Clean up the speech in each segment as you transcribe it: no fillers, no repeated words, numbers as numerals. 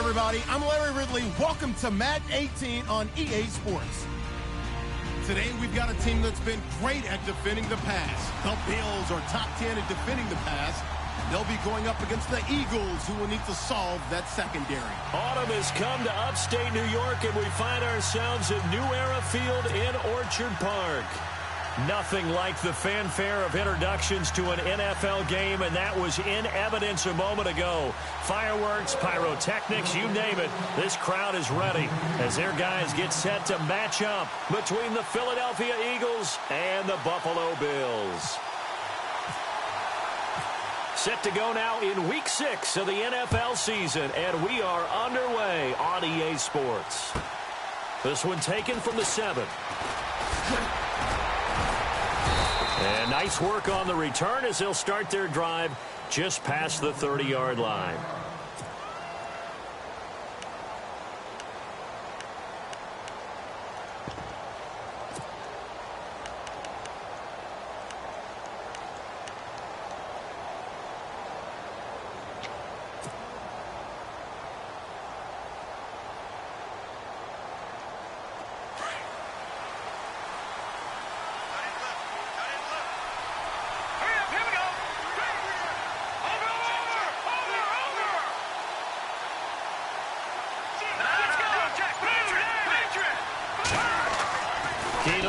everybody. I'm Larry Ridley. Welcome to Madden 18 on EA Sports. Today, we've got a team that's been great at defending the pass. The Bills are top 10 at defending the pass. They'll be going up against the Eagles, who will need to solve that secondary. Autumn has come to upstate New York, and we find ourselves at New Era Field in Orchard Park. Nothing like the fanfare of introductions to an NFL game, and that was in evidence a moment ago. Fireworks, pyrotechnics, you name it. This crowd is ready as their guys get set to match up between the Philadelphia Eagles and the Buffalo Bills. Set to go now in Week 6 of the NFL season, and we are underway on EA Sports. This one taken from the 7. And nice work on the return as they'll start their drive just past the 30-yard line.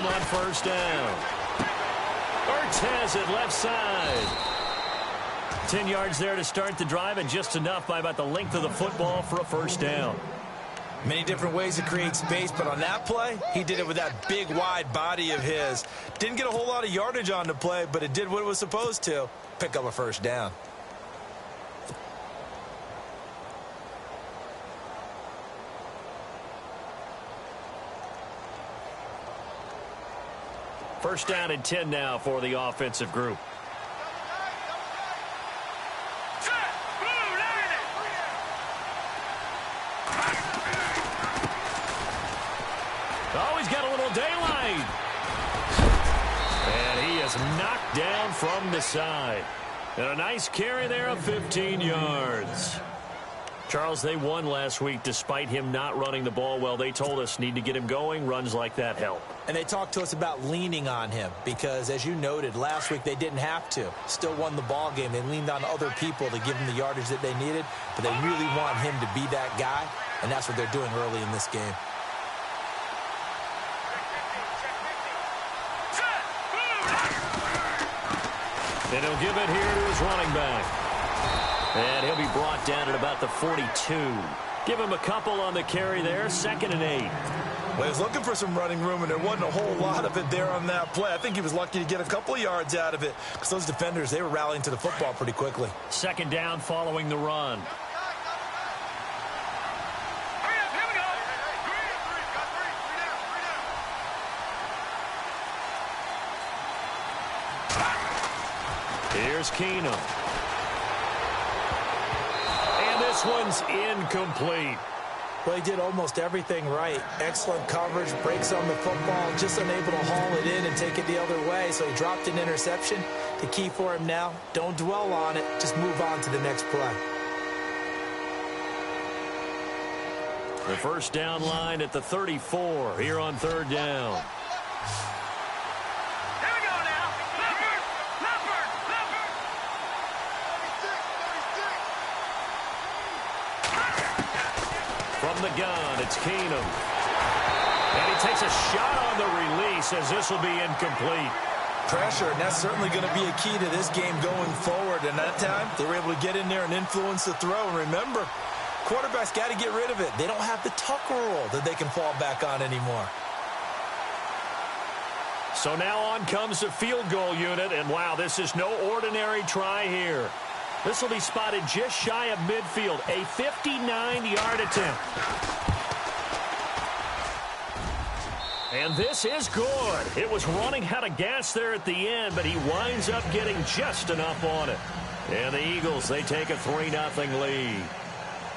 On first down. Ertz has it left side. 10 yards there to start the drive, and just enough by about the length of the football for a first down. Many different ways to create space, but on that play, he did it with that big, wide body of his. Didn't get a whole lot of yardage on the play, but it did what it was supposed to. Pick up a first down. First down and 10 now for the offensive group. Oh, he's got a little daylight. And he is knocked down from the side. And a nice carry there of 15 yards. Charles, they won last week despite him not running the ball well. They told us need to get him going. Runs like that help. And they talked to us about leaning on him because, as you noted, last week they didn't have to. Still won the ball game. They leaned on other people to give him the yardage that they needed, but they really want him to be that guy, and that's what they're doing early in this game. And he'll give it here to his running back. And he'll be brought down at about the 42. Give him a couple on the carry there. 2nd and 8. Well, he was looking for some running room, and there wasn't a whole lot of it there on that play. I think he was lucky to get a couple of yards out of it because those defenders, they were rallying to the football pretty quickly. 2nd down following the run. Here's Keenum. And this one's incomplete. Well, he did almost everything right. Excellent coverage, breaks on the football, just unable to haul it in and take it the other way. So he dropped an interception. The key for him now, don't dwell on it. Just move on to the next play. The first down line at the 34 here on 3rd down. From the gun, it's Keenum. And he takes a shot on the release as this will be incomplete. Pressure, and that's certainly going to be a key to this game going forward. And that time, they were able to get in there and influence the throw. And remember, quarterbacks got to get rid of it. They don't have the tuck rule that they can fall back on anymore. So now on comes the field goal unit. And wow, this is no ordinary try here. This will be spotted just shy of midfield. A 59-yard attempt. And this is good. It was running out of gas there at the end, but he winds up getting just enough on it. And the Eagles, they take a 3-0 lead.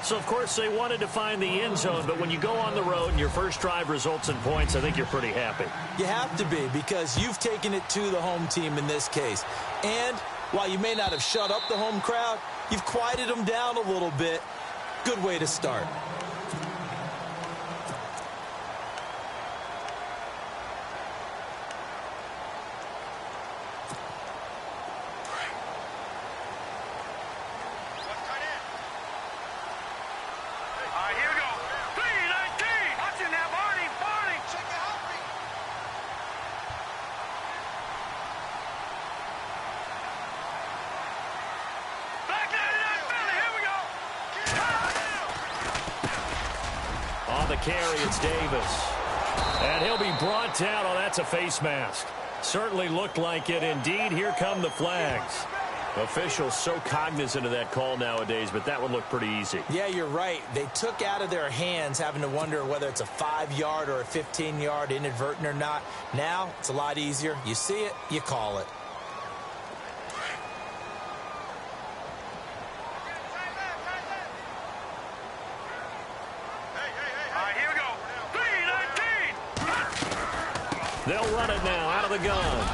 So, of course, they wanted to find the end zone, but when you go on the road and your first drive results in points, I think you're pretty happy. You have to be, because you've taken it to the home team in this case. And while you may not have shut up the home crowd, you've quieted them down a little bit. Good way to start. Carry, it's Davis. And he'll be brought down. Oh, that's a face mask. Certainly looked like it. Indeed, here come the flags. Officials so cognizant of that call nowadays, but that would look pretty easy. Yeah, you're right. They took out of their hands having to wonder whether it's a 5-yard or a 15-yard inadvertent or not. Now, it's a lot easier. You see it, you call it. They'll run it now out of the gun.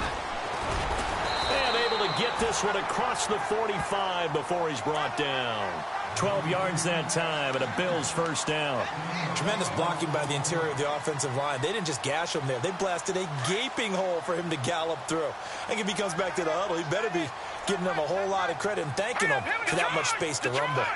And able to get this one across the 45 before he's brought down. 12 yards that time and a Bills first down. Tremendous blocking by the interior of the offensive line. They didn't just gash him there. They blasted a gaping hole for him to gallop through. I think if he comes back to the huddle, he better be giving them a whole lot of credit and thanking them for that much space to rumble.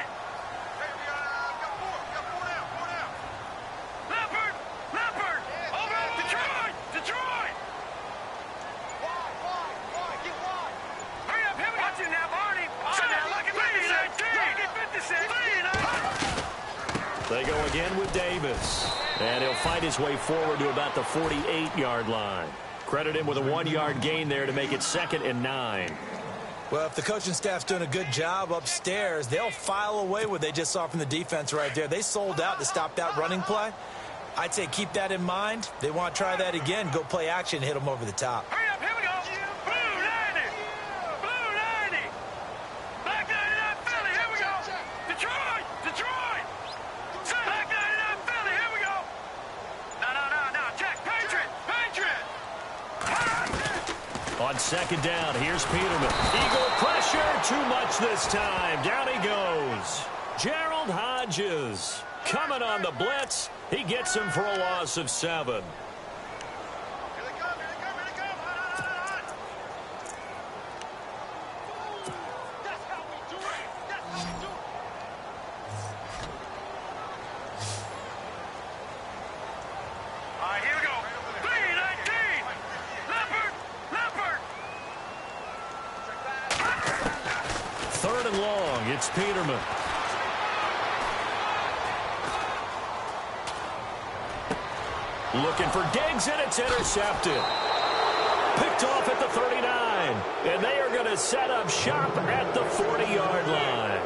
They go again with Davis. And he'll fight his way forward to about the 48-yard line. Credit him with a 1-yard gain there to make it 2nd and 9. Well, if the coaching staff's doing a good job upstairs, they'll file away what they just saw from the defense right there. They sold out to stop that running play. I'd say keep that in mind. They want to try that again. Go play action and hit them over the top. Hurry up, here we go. Blue 90. Blue 90. Black 99 Philly, here we go. Detroit. Black 99 Philly, here we go. No. Jack, Patriot. On 2nd down, here's Peterman. Eagle pressure, too much this time. Down he goes. Gerald Hodges coming on the blitz. He gets him for a loss of 7. Third and long, it's Peterman. Looking for Diggs, and it's intercepted. Picked off at the 39. And they are going to set up shop at the 40-yard line.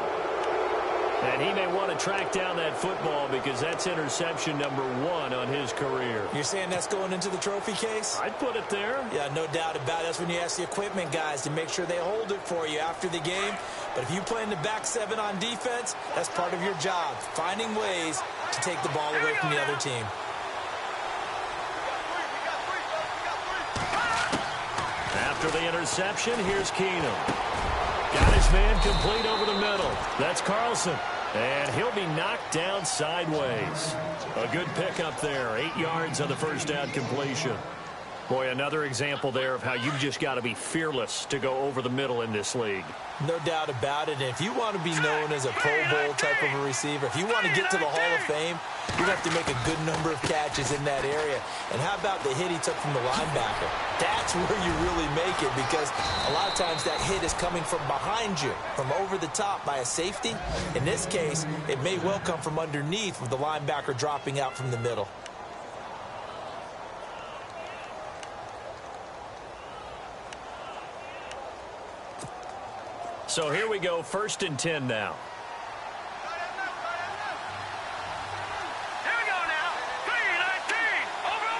And he may want to track down that football because that's interception number 1 on his career. You're saying that's going into the trophy case? I'd put it there. Yeah, no doubt about it. That's when you ask the equipment guys to make sure they hold it for you after the game. But if you play in the back 7 on defense, that's part of your job, finding ways to take the ball away from the other team. After the interception, here's Keenum. Got his man complete over the middle. That's Carlson. And he'll be knocked down sideways. A good pickup there. 8 yards on the first down completion. Boy, another example there of how you've just got to be fearless to go over the middle in this league. No doubt about it. And if you want to be known as a Pro Bowl type of a receiver, if you want to get to the Hall of Fame, you have to make a good number of catches in that area. And how about the hit he took from the linebacker? That's where you really make it, because a lot of times that hit is coming from behind you, from over the top by a safety. In this case, it may well come from underneath with the linebacker dropping out from the middle. So here we go, 1st and 10 now. Here we go now. 3-19. Over.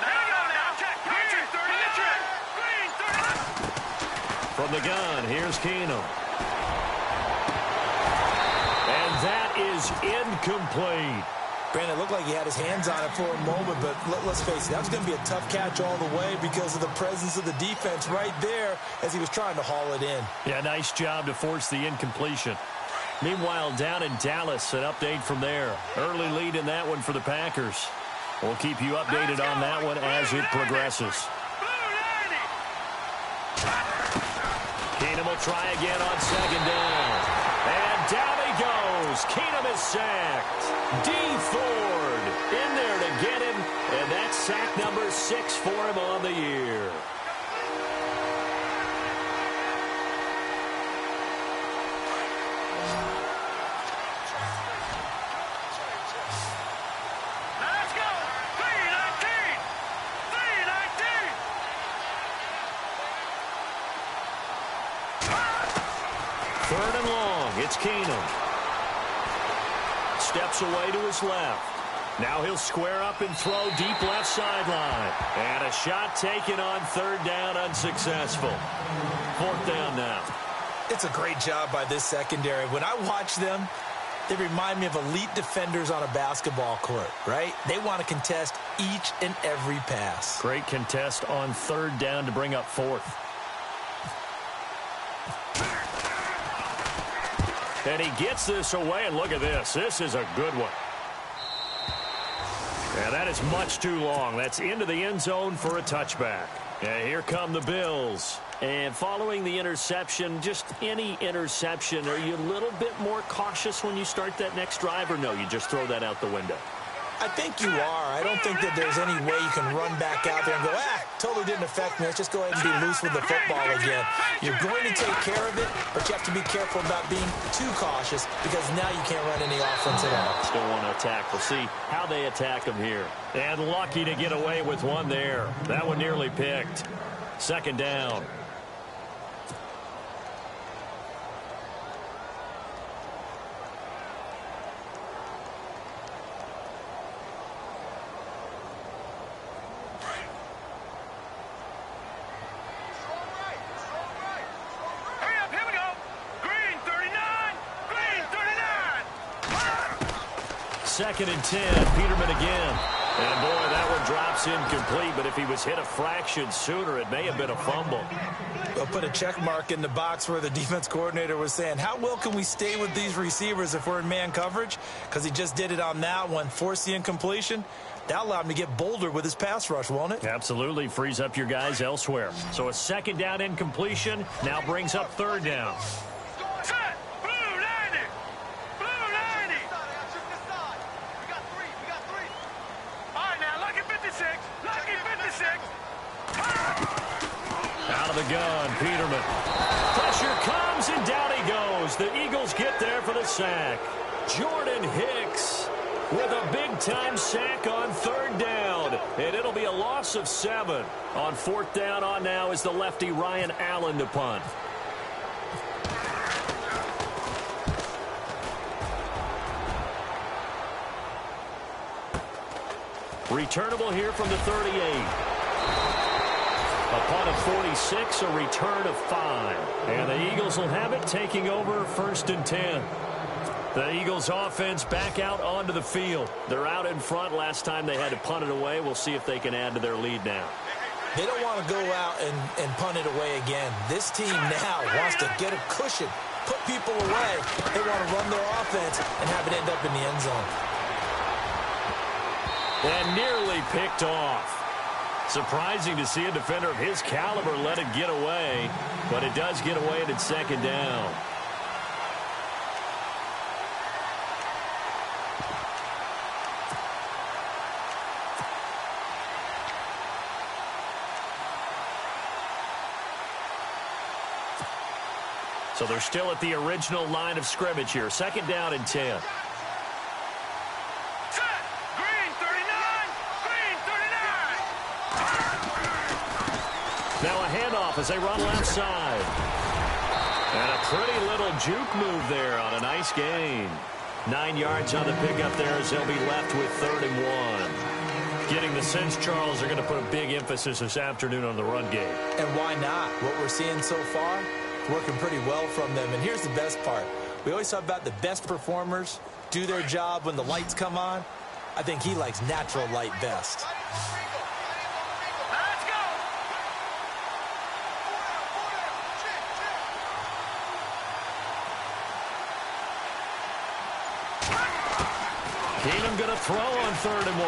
There we go now. Patriot 30. From the gun, here's Keenum. And that is incomplete. Brandon, it looked like he had his hands on it for a moment, but let's face it, that was going to be a tough catch all the way because of the presence of the defense right there as he was trying to haul it in. Yeah, nice job to force the incompletion. Meanwhile, down in Dallas, an update from there. Early lead in that one for the Packers. We'll keep you updated on that one as it progresses. Keenum will try again on second down. And down he goes. Keenum is sacked. D. Ford in there to get him. And that's sack number 6 for him on the year. Let's go. 319. 319. Third and long. It's Keenum. Steps away to his left. Now he'll square up and throw deep left sideline. And a shot taken on third down, unsuccessful. Fourth down now. It's a great job by this secondary. When I watch them, they remind me of elite defenders on a basketball court, right? They want to contest each and every pass. Great contest on third down to bring up fourth. And he gets this away, and look at this. This is a good one. And that is much too long. That's into the end zone for a touchback. And here come the Bills. And following the interception, just any interception, are you a little bit more cautious when you start that next drive, or no, you just throw that out the window? I think you are. I don't think that there's any way you can run back out there and go, totally didn't affect me. Let's just go ahead and be loose with the football again. You're going to take care of it, but you have to be careful about being too cautious because now you can't run any offense at all. Still want to attack. We'll see how they attack him here. And lucky to get away with one there. That one nearly picked. Second down. Second and 10, Peterman again. And boy, that one drops incomplete, but if he was hit a fraction sooner, it may have been a fumble. They'll put a check mark in the box where the defense coordinator was saying, how well can we stay with these receivers if we're in man coverage? Because he just did it on that one, forced the incompletion. That allowed him to get bolder with his pass rush, won't it? Absolutely, frees up your guys elsewhere. So a second down incompletion now brings up third down. Out of the gun, Peterman. Pressure comes, and down he goes. The Eagles get there for the sack. Jordan Hicks with a big-time sack on third down. And it'll be a loss of 7. On fourth down on now is the lefty Ryan Allen to punt. Returnable here from the 38. A punt of 46, a return of 5. And the Eagles will have it, taking over first and 10. The Eagles offense back out onto the field. They're out in front. Last time they had to punt it away. We'll see if they can add to their lead now. They don't want to go out and punt it away again. This team now wants to get a cushion, put people away. They want to run their offense and have it end up in the end zone. And nearly picked off. Surprising to see a defender of his caliber let it get away, but it does get away and it's second down. So they're still at the original line of scrimmage here. Second down and 10. Now a handoff as they run left side. And a pretty little juke move there on a nice gain. 9 yards on the pickup there as they'll be left with 3rd and 1. Getting the sense, Charles, they're going to put a big emphasis this afternoon on the run game. And why not? What we're seeing so far, working pretty well from them. And here's the best part. We always talk about the best performers do their job when the lights come on. I think he likes natural light best. Let's go. Keenum going to throw on 3rd and 1.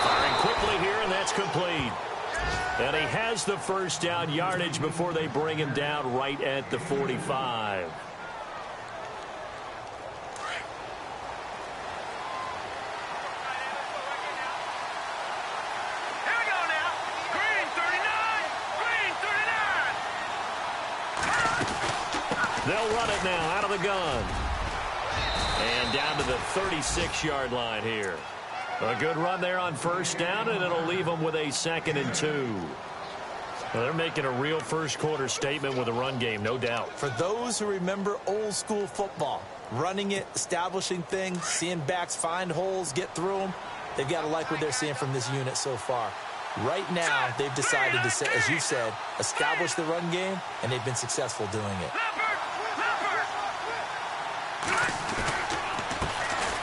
Firing quickly here, and that's complete. And he has the first down yardage before they bring him down right at the 45. Here we go now. Green 39. Green 39. They'll run it now out of the gun. And down to the 36-yard line here. A good run there on 1st down, and it'll leave them with a 2nd and 2. Well, they're making a real first-quarter statement with a run game, no doubt. For those who remember old-school football, running it, establishing things, seeing backs find holes, get through them, they've got to like what they're seeing from this unit so far. Right now, they've decided to, as you said, establish the run game, and they've been successful doing it.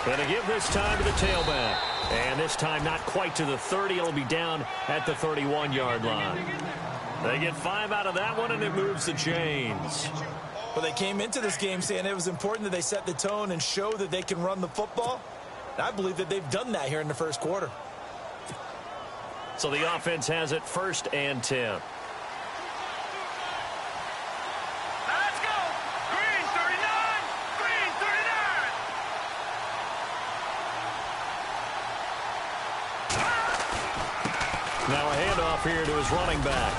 Going to give this time to the tailback. And this time not quite to the 30. It'll be down at the 31-yard line. They get 5 out of that one, and it moves the chains. Well, they came into this game saying it was important that they set the tone and show that they can run the football. And I believe that they've done that here in the first quarter. So the offense has it 1st and 10. Let's go. Green 39. Green 39. Now a handoff here to his running back.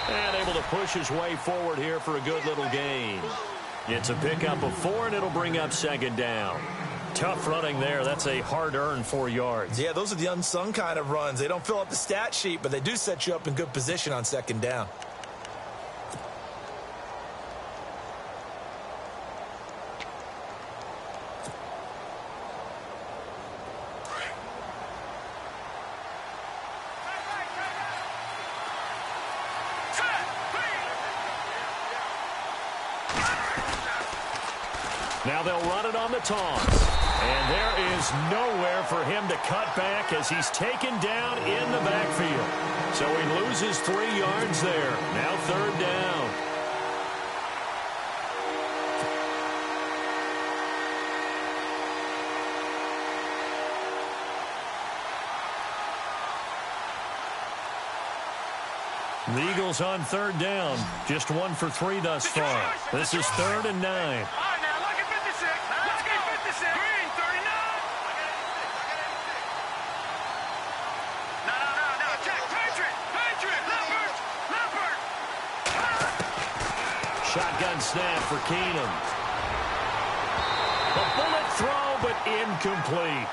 And able to push his way forward here for a good little gain. It's a pickup of 4, and it'll bring up 2nd down. Tough running there. That's a hard-earned 4 yards. Yeah, those are the unsung kind of runs. They don't fill up the stat sheet, but they do set you up in good position on 2nd down. Now they'll run it on the taunts. And there is nowhere for him to cut back as he's taken down in the backfield. So he loses 3 yards there. Now 3rd down. The Eagles on 3rd down. Just 1 for 3 thus far. This is 3rd and 9. Shotgun snap for Keenum. A bullet throw, but incomplete.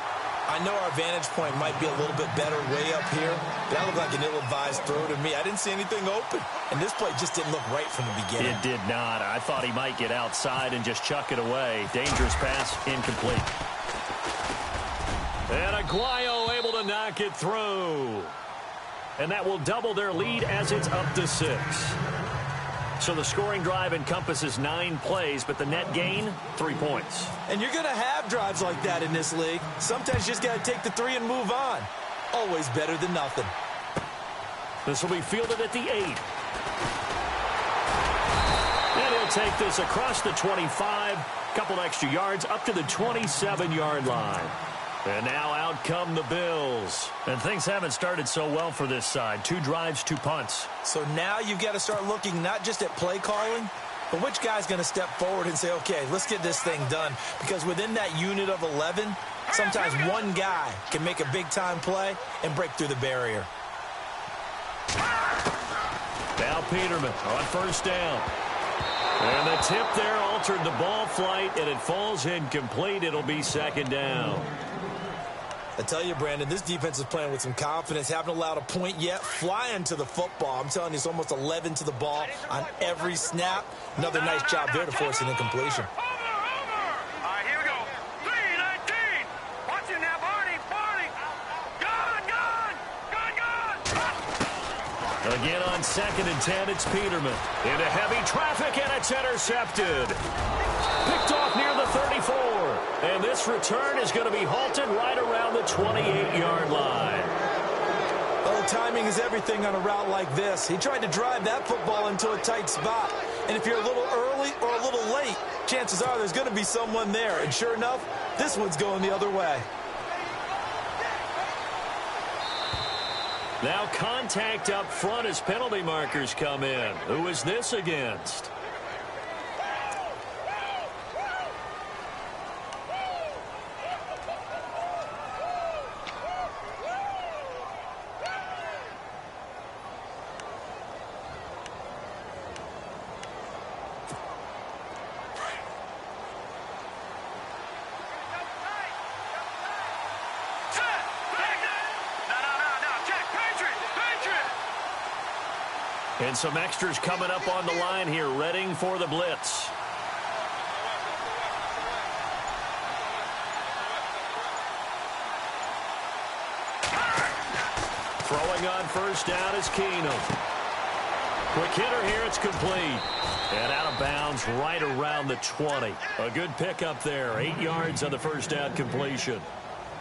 I know our vantage point might be a little bit better way up here, but that looked like an ill-advised throw to me. I didn't see anything open, and this play just didn't look right from the beginning. It did not. I thought he might get outside and just chuck it away. Dangerous pass, incomplete. And Aguayo able to knock it through. And that will double their lead as it's up to 6. So the scoring drive encompasses 9 plays, but the net gain, 3 points. And you're going to have drives like that in this league. Sometimes you just got to take the 3 and move on. Always better than nothing. This will be fielded at the 8. And he'll take this across the 25. Couple extra yards up to the 27-yard line. And now out come the Bills. And things haven't started so well for this side. 2 drives, 2 punts. So now you've got to start looking not just at play calling, but which guy's going to step forward and say, okay, let's get this thing done. Because within that unit of 11, sometimes one guy can make a big-time play and break through the barrier. Now Peterman on 1st down. And the tip there altered the ball flight, and it falls incomplete. It'll be 2nd down. I tell you, Brandon, this defense is playing with some confidence. Haven't allowed a point yet. Flying to the football. I'm telling you, it's almost 11 to the ball on every snap. Another nice job there to force an incompletion. Over. All right, here we go. 3-19. Watch it now, Barney. Gone. Again on 2nd and 10, it's Peterman. Into heavy traffic, and it's intercepted. Picked off near the 34. And this return is going to be halted right around the 28-yard line. Well, timing is everything on a route like this. He tried to drive that football into a tight spot. And if you're a little early or a little late, chances are there's going to be someone there. And sure enough, this one's going the other way. Now contact up front as penalty markers come in. Who is this against? And some extras coming up on the line here, readying for the blitz. Throwing on first down is Keenum. Quick hitter here, it's complete. And out of bounds right around the 20. A good pickup there, 8 yards on the first down completion.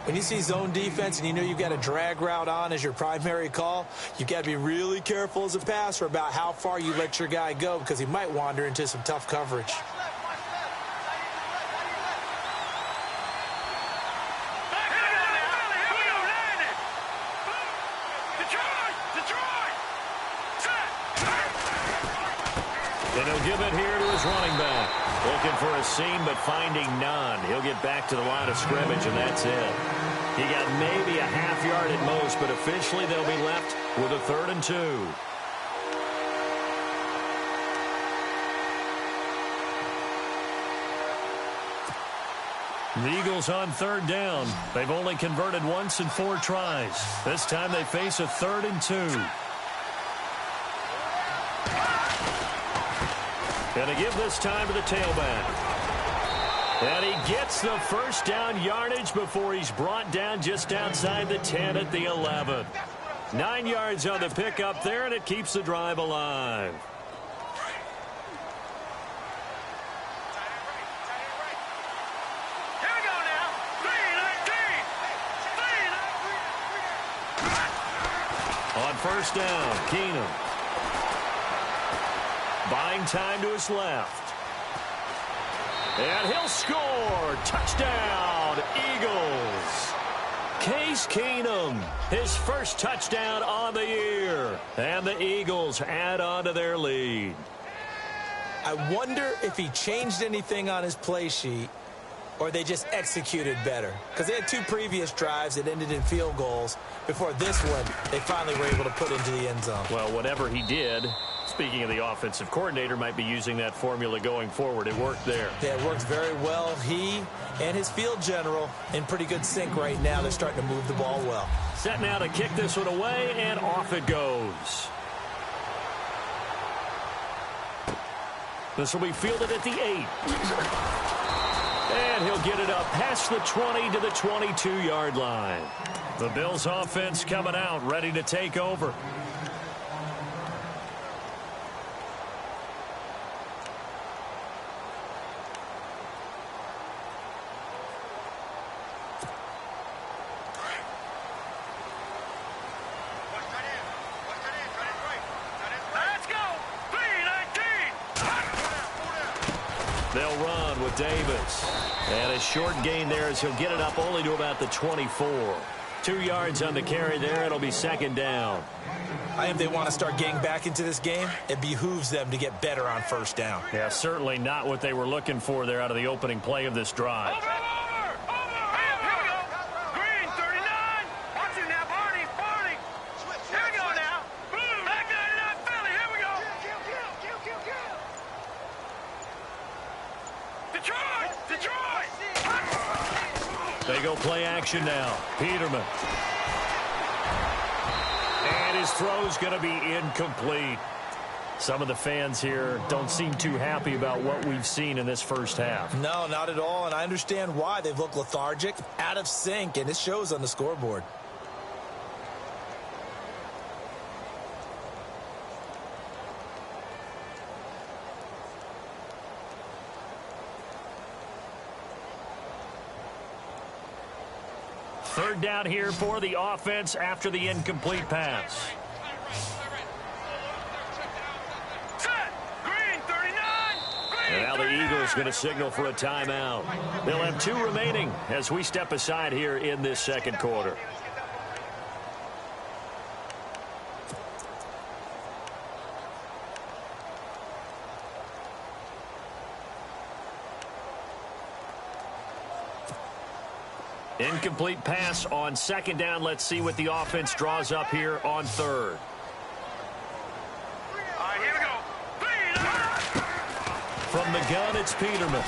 When you see zone defense and you know you've got a drag route on as your primary call, you've got to be really careful as a passer about how far you let your guy go because he might wander into some tough coverage. And he'll give it here to his running back. Looking for a seam, but finding none. He'll get back to the line of scrimmage, and that's it. He got maybe a half yard at most, but officially they'll be left with a 3rd and 2. The Eagles on 3rd down. They've only converted once in 4 tries. This time they face a 3rd and 2. Going to give this time to the tailback. And he gets the first down yardage before he's brought down just outside the 10 at the 11. 9 yards on the pickup there, and it keeps the drive alive. Here we go now. 3-19. On first down, Keenum. Buying time to his left. And he'll score. Touchdown, Eagles. Case Keenum, his first touchdown on the year. And the Eagles add on to their lead. I wonder if he changed anything on his play sheet or they just executed better. Because they had 2 previous drives that ended in field goals. Before this one, they finally were able to put into the end zone. Well, whatever he did, speaking of the offensive coordinator, might be using that formula going forward. It worked there. Yeah, it worked very well. He and his field general in pretty good sync right now. They're starting to move the ball well. Set now to kick this one away, and off it goes. This will be fielded at the 8. And he'll get it up past the 20 to the 22-yard line. The Bills offense coming out, ready to take over. Let's go. 3-19. They'll run with Davis. And a short gain there as he'll get it up only to about the 24. 2 yards on the carry there. It'll be 2nd down. I think if they want to start getting back into this game, it behooves them to get better on first down. Yeah, certainly not what they were looking for there out of the opening play of this drive. Over. Here we go. Green, 39. Watch it now, Barney. Here we go now. Blue, back 99, Philly. Here we go. Detroit. They go play action now. Peterman. And his throw's going to be incomplete. Some of the fans here don't seem too happy about what we've seen in this first half. No, not at all, and I understand why. They've looked lethargic, out of sync, and it shows on the scoreboard. Third down here for the offense after the incomplete pass. And now the Eagles going to signal for a timeout. They'll have 2 remaining as we step aside here in this second quarter. Incomplete pass on second down. Let's see what the offense draws up here on third. All right, here we go. From the gun, it's Peterman.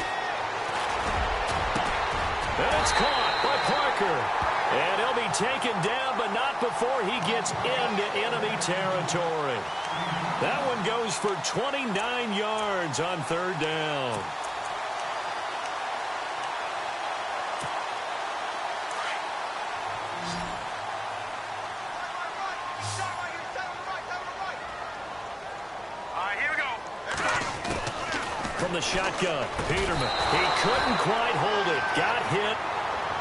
And it's caught by Parker. And he'll be taken down, but not before he gets into enemy territory. That one goes for 29 yards on third down. From the shotgun, Peterman. He couldn't quite hold it. Got hit.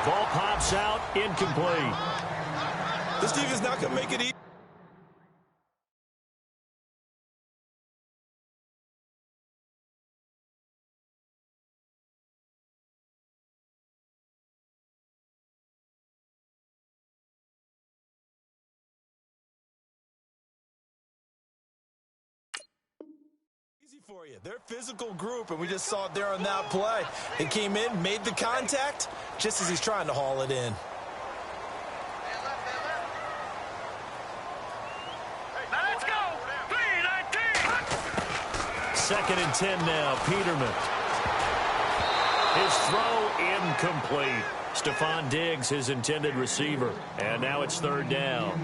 Ball pops out. Incomplete. This defense not going to make it easy. For you. They're a physical group, and we just saw it there on that play. They came in, made the contact, just as he's trying to haul it in. Let's go. 3-19. Second and 10 now. Peterman. His throw incomplete. Stephon Diggs, his intended receiver. And now it's third down.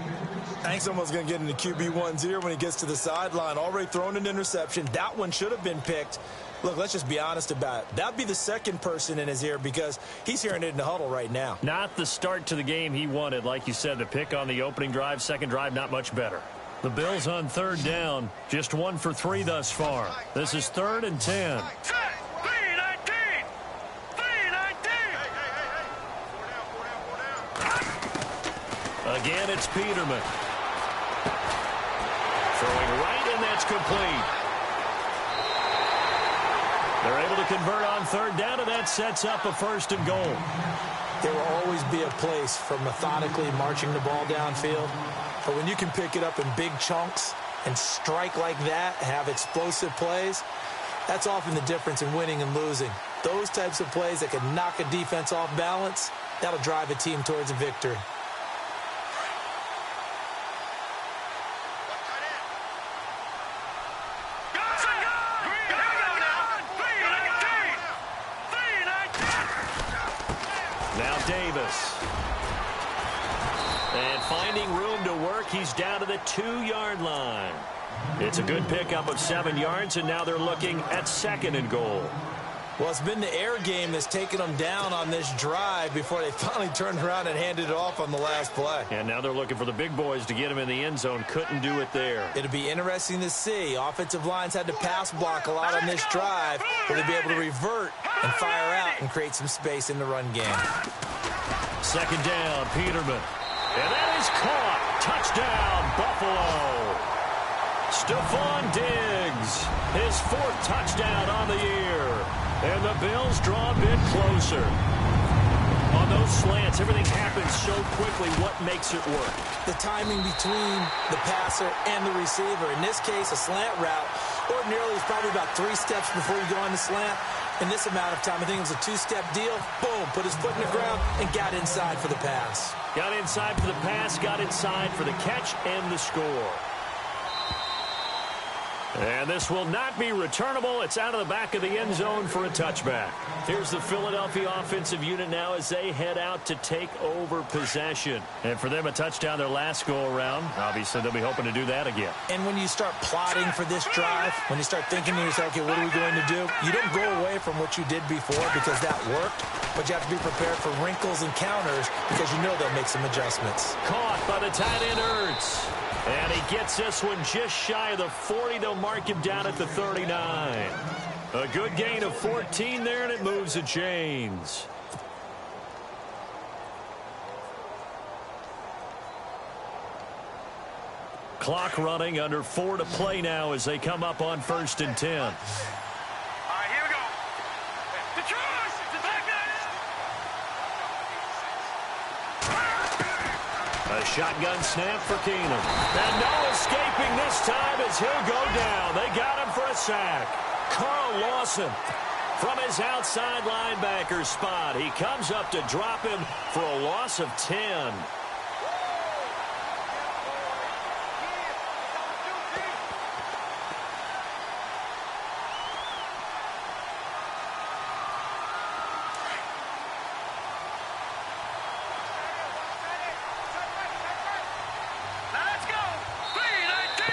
Hank's almost going to get into QB1's ear when he gets to the sideline. Already thrown an interception. That one should have been picked. Look, let's just be honest about it. That'd be the second person in his ear because he's hearing it in the huddle right now. Not the start to the game he wanted. Like you said, the pick on the opening drive, second drive, not much better. The Bills on third down, just 1 for 3 thus far. This is third and 10. Again, it's Peterman. Throwing right, and that's complete. They're able to convert on third down, and that sets up a first and goal. There will always be a place for methodically marching the ball downfield. But when you can pick it up in big chunks and strike like that, have explosive plays, that's often the difference in winning and losing. Those types of plays that can knock a defense off balance, that'll drive a team towards a victory. And finding room to work, he's down to the 2-yard line. It's a good pickup of 7 yards, and now they're looking at second and goal. Well, it's been the air game that's taken them down on this drive before they finally turned around and handed it off on the last play. And now they're looking for the big boys to get him in the end zone. Couldn't do it there. It'll be interesting to see. Offensive lines had to pass block a lot on this drive. Will they be able to revert and fire out and create some space in the run game? Second down, Peterman. And that is caught. Touchdown, Buffalo. Stephon Diggs, his 4th touchdown on the year. And the Bills draw a bit closer. On those slants, everything happens so quickly. What makes it work? The timing between the passer and the receiver. In this case, a slant route. Ordinarily, it's probably about 3 steps before you go on the slant. In this amount of time, I think it was a 2-step deal. Boom, put his foot in the ground and got inside for the pass. Got inside for the pass, got inside for the catch and the score. And this will not be returnable. It's out of the back of the end zone for a touchback. Here's the Philadelphia offensive unit now as they head out to take over possession. And for them, a touchdown their last go-around. Obviously, they'll be hoping to do that again. And when you start plotting for this drive, when you start thinking to yourself, okay, what are we going to do? You don't go away from what you did before because that worked. But you have to be prepared for wrinkles and counters because you know they'll make some adjustments. Caught by the tight end, Ertz. And he gets this one just shy of the 40. They'll mark him down at the 39. A good gain of 14 there, and it moves the chains. Clock running, under 4 to play now as they come up on 1st and 10. All right, here we go. Detroit! A shotgun snap for Keenum. And no escaping this time as he'll go down. They got him for a sack. Carl Lawson from his outside linebacker spot. He comes up to drop him for a loss of 10.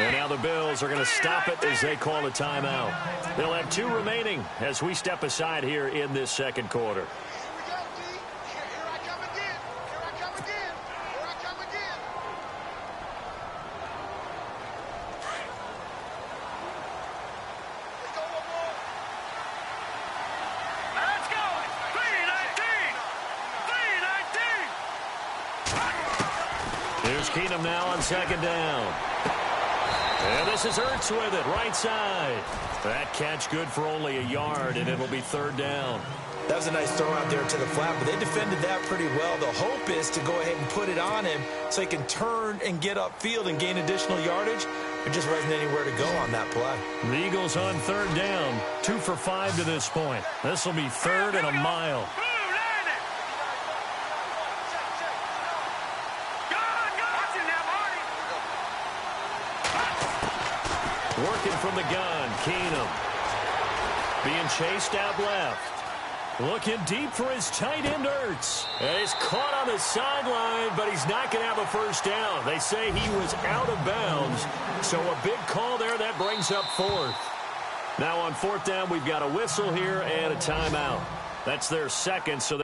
And now the Bills are going to stop it as they call a timeout. They'll have 2 remaining as we step aside here in this second quarter. Here's Keenum now on 2nd down. And this is Ertz with it, right side. That catch good for only a yard, and it'll be 3rd down. That was a nice throw out there to the flat, but they defended that pretty well. The hope is to go ahead and put it on him so he can turn and get upfield and gain additional yardage. There just wasn't anywhere to go on that play. The Eagles on 3rd down, 2 for 5 to this point. This will be 3rd and a mile. Working from the gun, Keenum. Being chased out left. Looking deep for his tight end, Ertz. And he's caught on the sideline, but he's not going to have a first down. They say he was out of bounds. So a big call there that brings up 4th. Now on 4th down, we've got a whistle here and a timeout. That's their second, so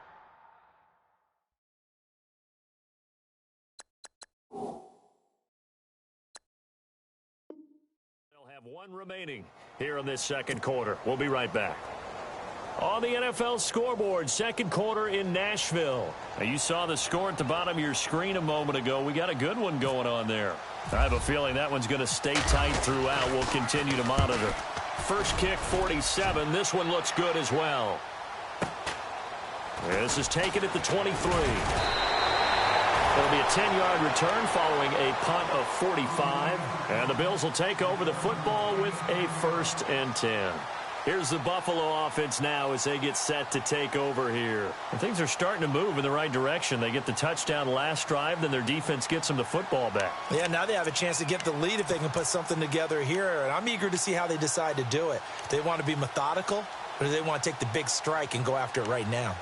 have 1 remaining here in this second quarter. We'll be right back. On the NFL scoreboard, second quarter in Nashville. Now, you saw the score at the bottom of your screen a moment ago. We got a good one going on there. I have a feeling that one's going to stay tight throughout. We'll continue to monitor. First kick, 47. This one looks good as well. This is taken at the 23. It'll be a 10-yard return following a punt of 45. And the Bills will take over the football with a 1st and 10. Here's the Buffalo offense now as they get set to take over here. And things are starting to move in the right direction. They get the touchdown last drive, then their defense gets them the football back. Yeah, now they have a chance to get the lead if they can put something together here. And I'm eager to see how they decide to do it. Do they want to be methodical, or do they want to take the big strike and go after it right now?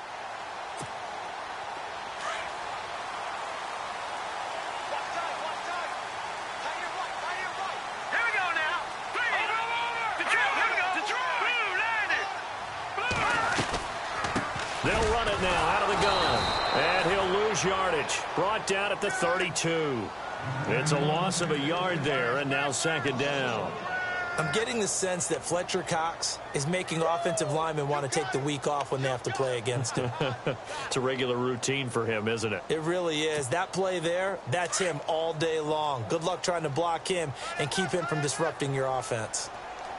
They'll run it now out of the gun. And he'll lose yardage. Brought down at the 32. It's a loss of a yard there, and now 2nd down. I'm getting the sense that Fletcher Cox is making offensive linemen want to take the week off when they have to play against him. It's a regular routine for him, isn't it? It really is. That play there, that's him all day long. Good luck trying to block him and keep him from disrupting your offense.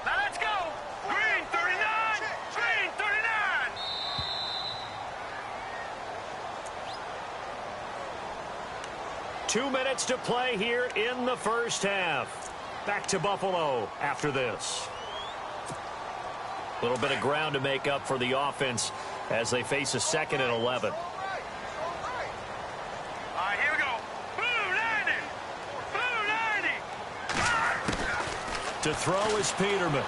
Now let's go. Green 39. Green 39. Two minutes to play here in the first half. Back to Buffalo after this. A little bit of ground to make up for the offense as they face a 2nd and 11. All right, here we go. Blue 90. Blue 90. To throw is Peterman.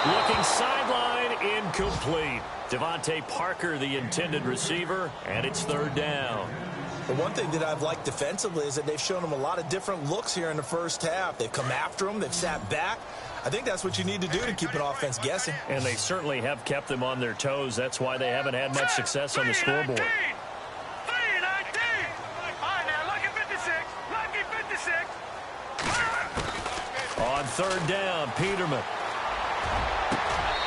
Looking sideline, incomplete. Devontae Parker, the intended receiver, and it's 3rd down. The one thing that I've liked defensively is that they've shown them a lot of different looks here in the first half. They've come after them. They've sat back. I think that's what you need to do to keep an offense guessing. And they certainly have kept them on their toes. That's why they haven't had much success on the scoreboard. 3-19. All right, now, lucky 56. Lucky 56. On 3rd down, Peterman.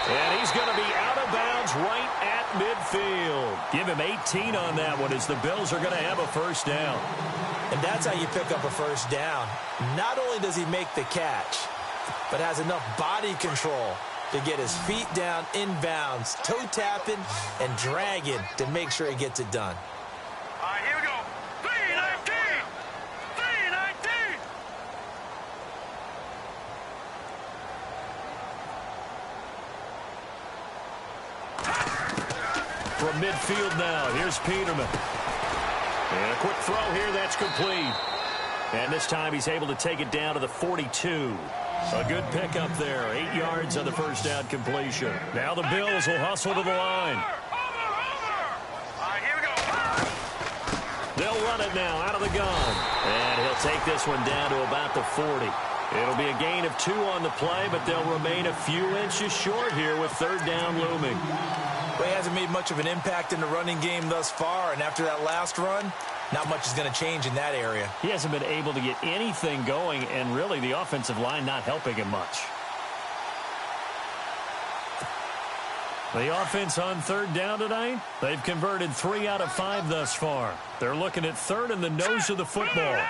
And he's going to be out of bounds right at midfield. Give him 18 on that one as the Bills are going to have a first down. And that's how you pick up a first down. Not only does he make the catch, but has enough body control to get his feet down inbounds, toe tapping and dragging to make sure he gets it done. All right, here we go. 319. 319. From midfield now, here's Peterman. And a quick throw here, that's complete. And this time he's able to take it down to the 42. A good pickup there, 8 yards on the first down completion. Now the Bills will hustle to the line. All right, here we go. They'll run it now out of the gun. And he'll take this one down to about the 40. It'll be a gain of 2 on the play, but they'll remain a few inches short here with third down looming. Well, he hasn't made much of an impact in the running game thus far, and after that last run, not much is going to change in that area. He hasn't been able to get anything going, and really the offensive line not helping him much. The offense on third down tonight, they've converted 3 out of 5 thus far. They're looking at third in the nose of the football.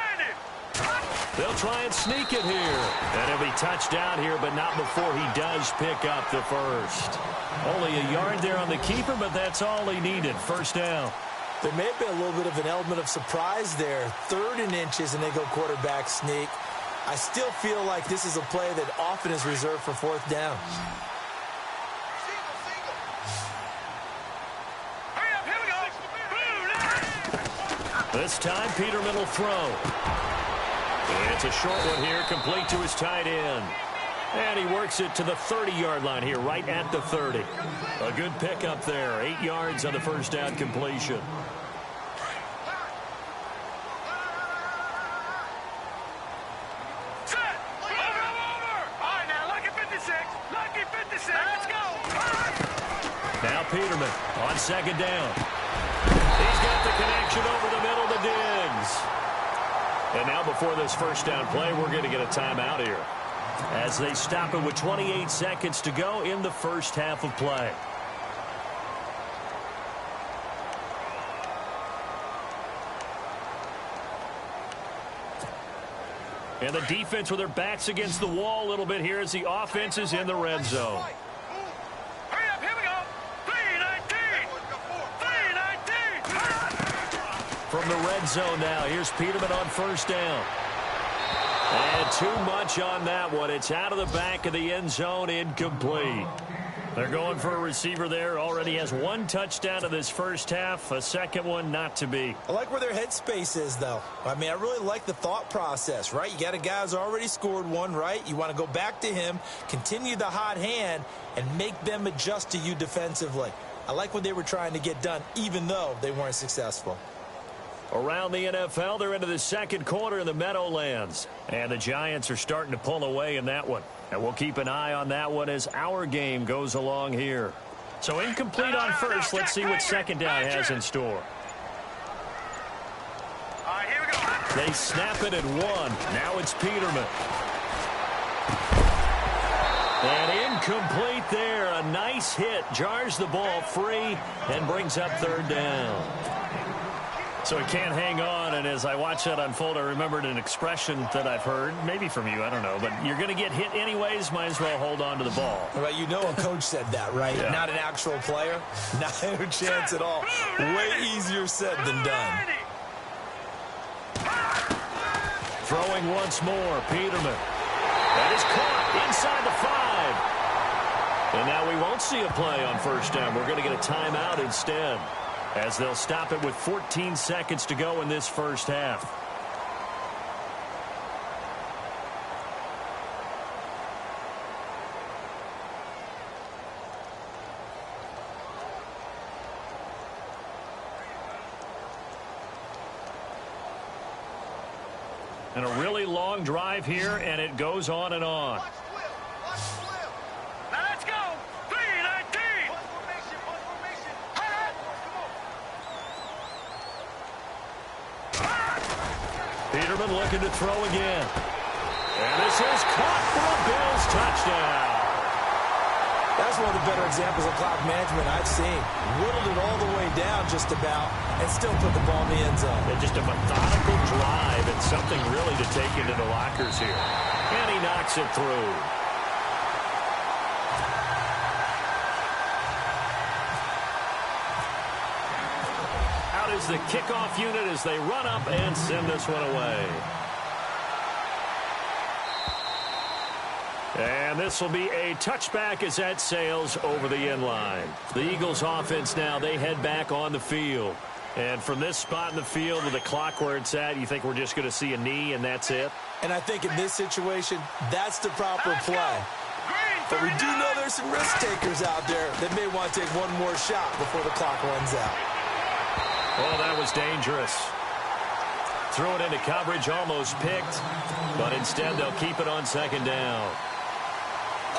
They'll try and sneak it here. And he'll be touched down here, but not before he does pick up the first. Only a yard there on the keeper, but that's all he needed. First down. There may have been a little bit of an element of surprise there. 3rd and inches, and they go quarterback sneak. I still feel like this is a play that often is reserved for 4th down. This time, Peterman will throw. It's a short one here, complete to his tight end. And he works it to the 30-yard line here, right at the 30. A good pickup there, 8 yards on the first down completion. Set. Over. All right, now, lucky 56. Lucky 56. Let's go. Now Peterman on second down. He's got the connection over the middle to Diggs. And now before this first down play, we're going to get a timeout here, as they stop it with 28 seconds to go in the first half of play. And the defense with their backs against the wall a little bit here as the offense is in the red zone. Hurry up, here we go. 319. 319. From the red zone now, here's Peterman on first down. And too much on that one. It's out of the back of the end zone, incomplete. They're going for a receiver there. Already has 1 touchdown in this first half. A second one not to be. I like where their headspace is, though. I mean, I really like the thought process, right? You got a guy who's already scored 1, right? You want to go back to him, continue the hot hand, and make them adjust to you defensively. I like what they were trying to get done, even though they weren't successful. Around the NFL, they're into the second quarter in the Meadowlands. And the Giants are starting to pull away in that one. And we'll keep an eye on that one as our game goes along here. So incomplete on first. Let's see what second down has in store. All right, here we go. They snap it at 1. Now it's Peterman. And incomplete there. A nice hit. Jars the ball free and brings up third down. So he can't hang on, and as I watch that unfold, I remembered an expression that I've heard, maybe from you, I don't know, but you're going to get hit anyways, might as well hold on to the ball. Right, you know a coach said that, right? Yeah. Not an actual player. Not a chance at all. Way easier said than done. Throwing once more, Peterman. That is caught inside the 5. And now we won't see a play on first down. We're going to get a timeout instead, as they'll stop it with 14 seconds to go in this first half. And a really long drive here, and it goes on and on. Now let's go. 319. Peterman looking to throw again. And this is caught for a Bills touchdown. That's one of the better examples of clock management I've seen. Whittled it all the way down just about and still put the ball in the end zone. And just a methodical drive and something really to take into the lockers here. And he knocks it through. Out is the kickoff unit as they run up and send this one away. And this will be a touchback as that sails over the end line. The Eagles offense now, they head back on the field. And from this spot in the field with the clock where it's at, you think we're just going to see a knee and that's it? And I think in this situation, that's the proper play. But we do know there's some risk takers out there that may want to take one more shot before the clock runs out. Oh, that was dangerous. Throw it into coverage, almost picked. But instead, they'll keep it on second down.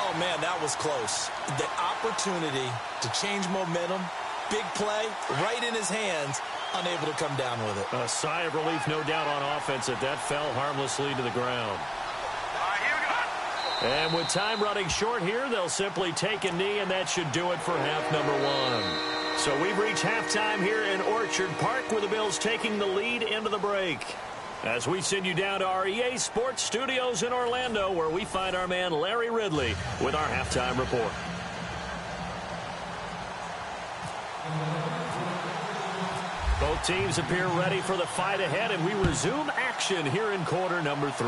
Oh, man, that was close. The opportunity to change momentum, big play, right in his hands, unable to come down with it. A sigh of relief, no doubt, on offense that fell harmlessly to the ground. And with time running short here, they'll simply take a knee, and that should do it for half number one. So we've reached halftime here in Orchard Park, where the Bills taking the lead into the break. As we send you down to our EA Sports Studios in Orlando, where we find our man Larry Ridley with our halftime report. Both teams appear ready for the fight ahead, and we resume action here in quarter number 3.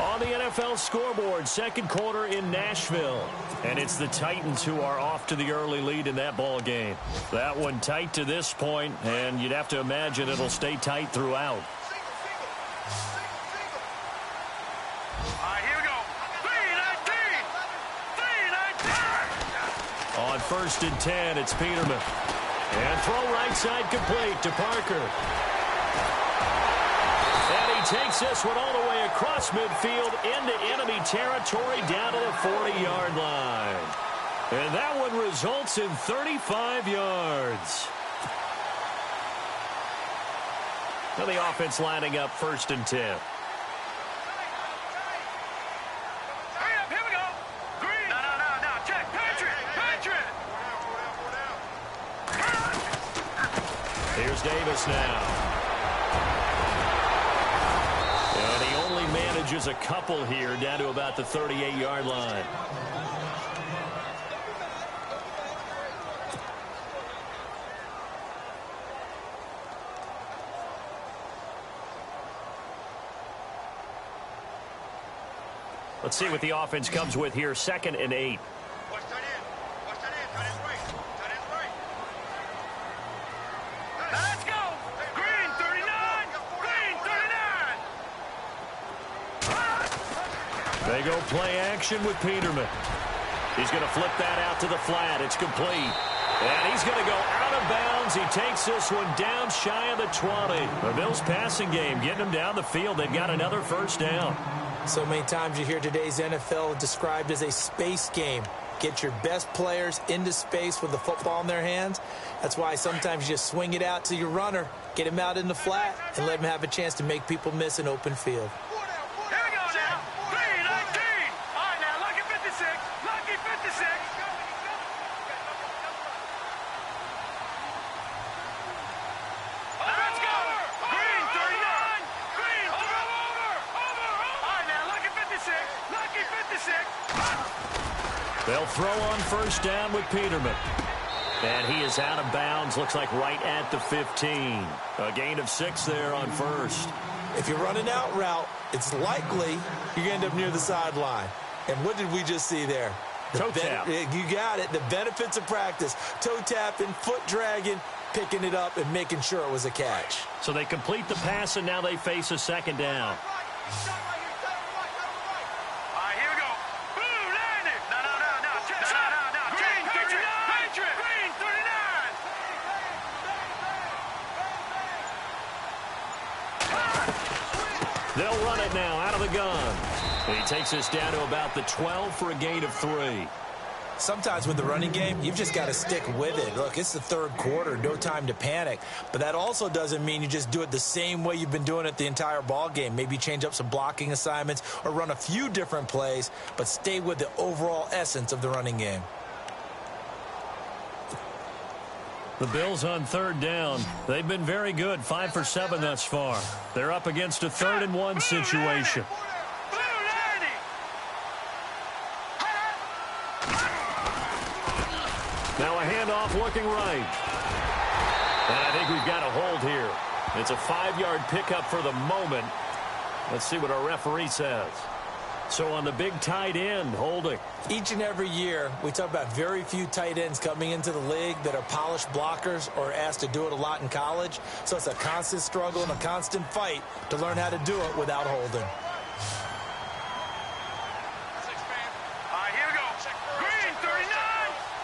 On the NFL scoreboard, second quarter in Nashville. And it's the Titans who are off to the early lead in that ball game. That one tight to this point, and you'd have to imagine it'll stay tight throughout. Here we go. 3-19. On first and 10, it's Peterman. And throw right side complete to Parker. Takes this one all the way across midfield into enemy territory down to the 40-yard line. And that one results in 35 yards. Now the offense lining up first and 10. Hurry up, here we go. Green. No. Check. Patriot. Here's Davis now. Manages a couple here down to about the 38-yard line. Let's see what the offense comes with here. 2nd and 8. Let's go. Green 39. Green 39. They go play action with Peterman. He's going to flip that out to the flat. It's complete. And he's going to go out of bounds. He takes this one down shy of the 20. The Bills passing game getting them down the field. They've got another first down. So many times you hear today's NFL described as a space game. Get your best players into space with the football in their hands. That's why sometimes you just swing it out to your runner, get him out in the flat, and let him have a chance to make people miss an open field. Here we go now. 3-19. All right, now, lucky 56. Lucky 56. Let's go. Green 39. Green over. All right, now, lucky 56. Lucky 56. They'll throw on first down with Peterman. And he is out of bounds, looks like right at the 15. A gain of 6 there on first. If you're running out route, it's likely you're going to end up near the sideline. And what did we just see there? Toe tap. You got it. The benefits of practice. Toe tapping, foot dragging, picking it up, and making sure it was a catch. So they complete the pass, and now they face a second down. They'll run it now out of the gun. And he takes us down to about the 12 for a gain of 3. Sometimes with the running game, you've just got to stick with it. Look, it's the third quarter, no time to panic. But that also doesn't mean you just do it the same way you've been doing it the entire ball game. Maybe change up some blocking assignments or run a few different plays, but stay with the overall essence of the running game. The Bills on third down. They've been very good, 5 for 7 thus far. They're up against a 3rd-and-1 situation. Now a handoff looking right. And I think we've got a hold here. It's a 5-yard pickup for the moment. Let's see what our referee says. So on the big tight end, holding. Each and every year, we talk about very few tight ends coming into the league that are polished blockers or asked to do it a lot in college. So it's a constant struggle and a constant fight to learn how to do it without holding. All right, here we go. Green 39.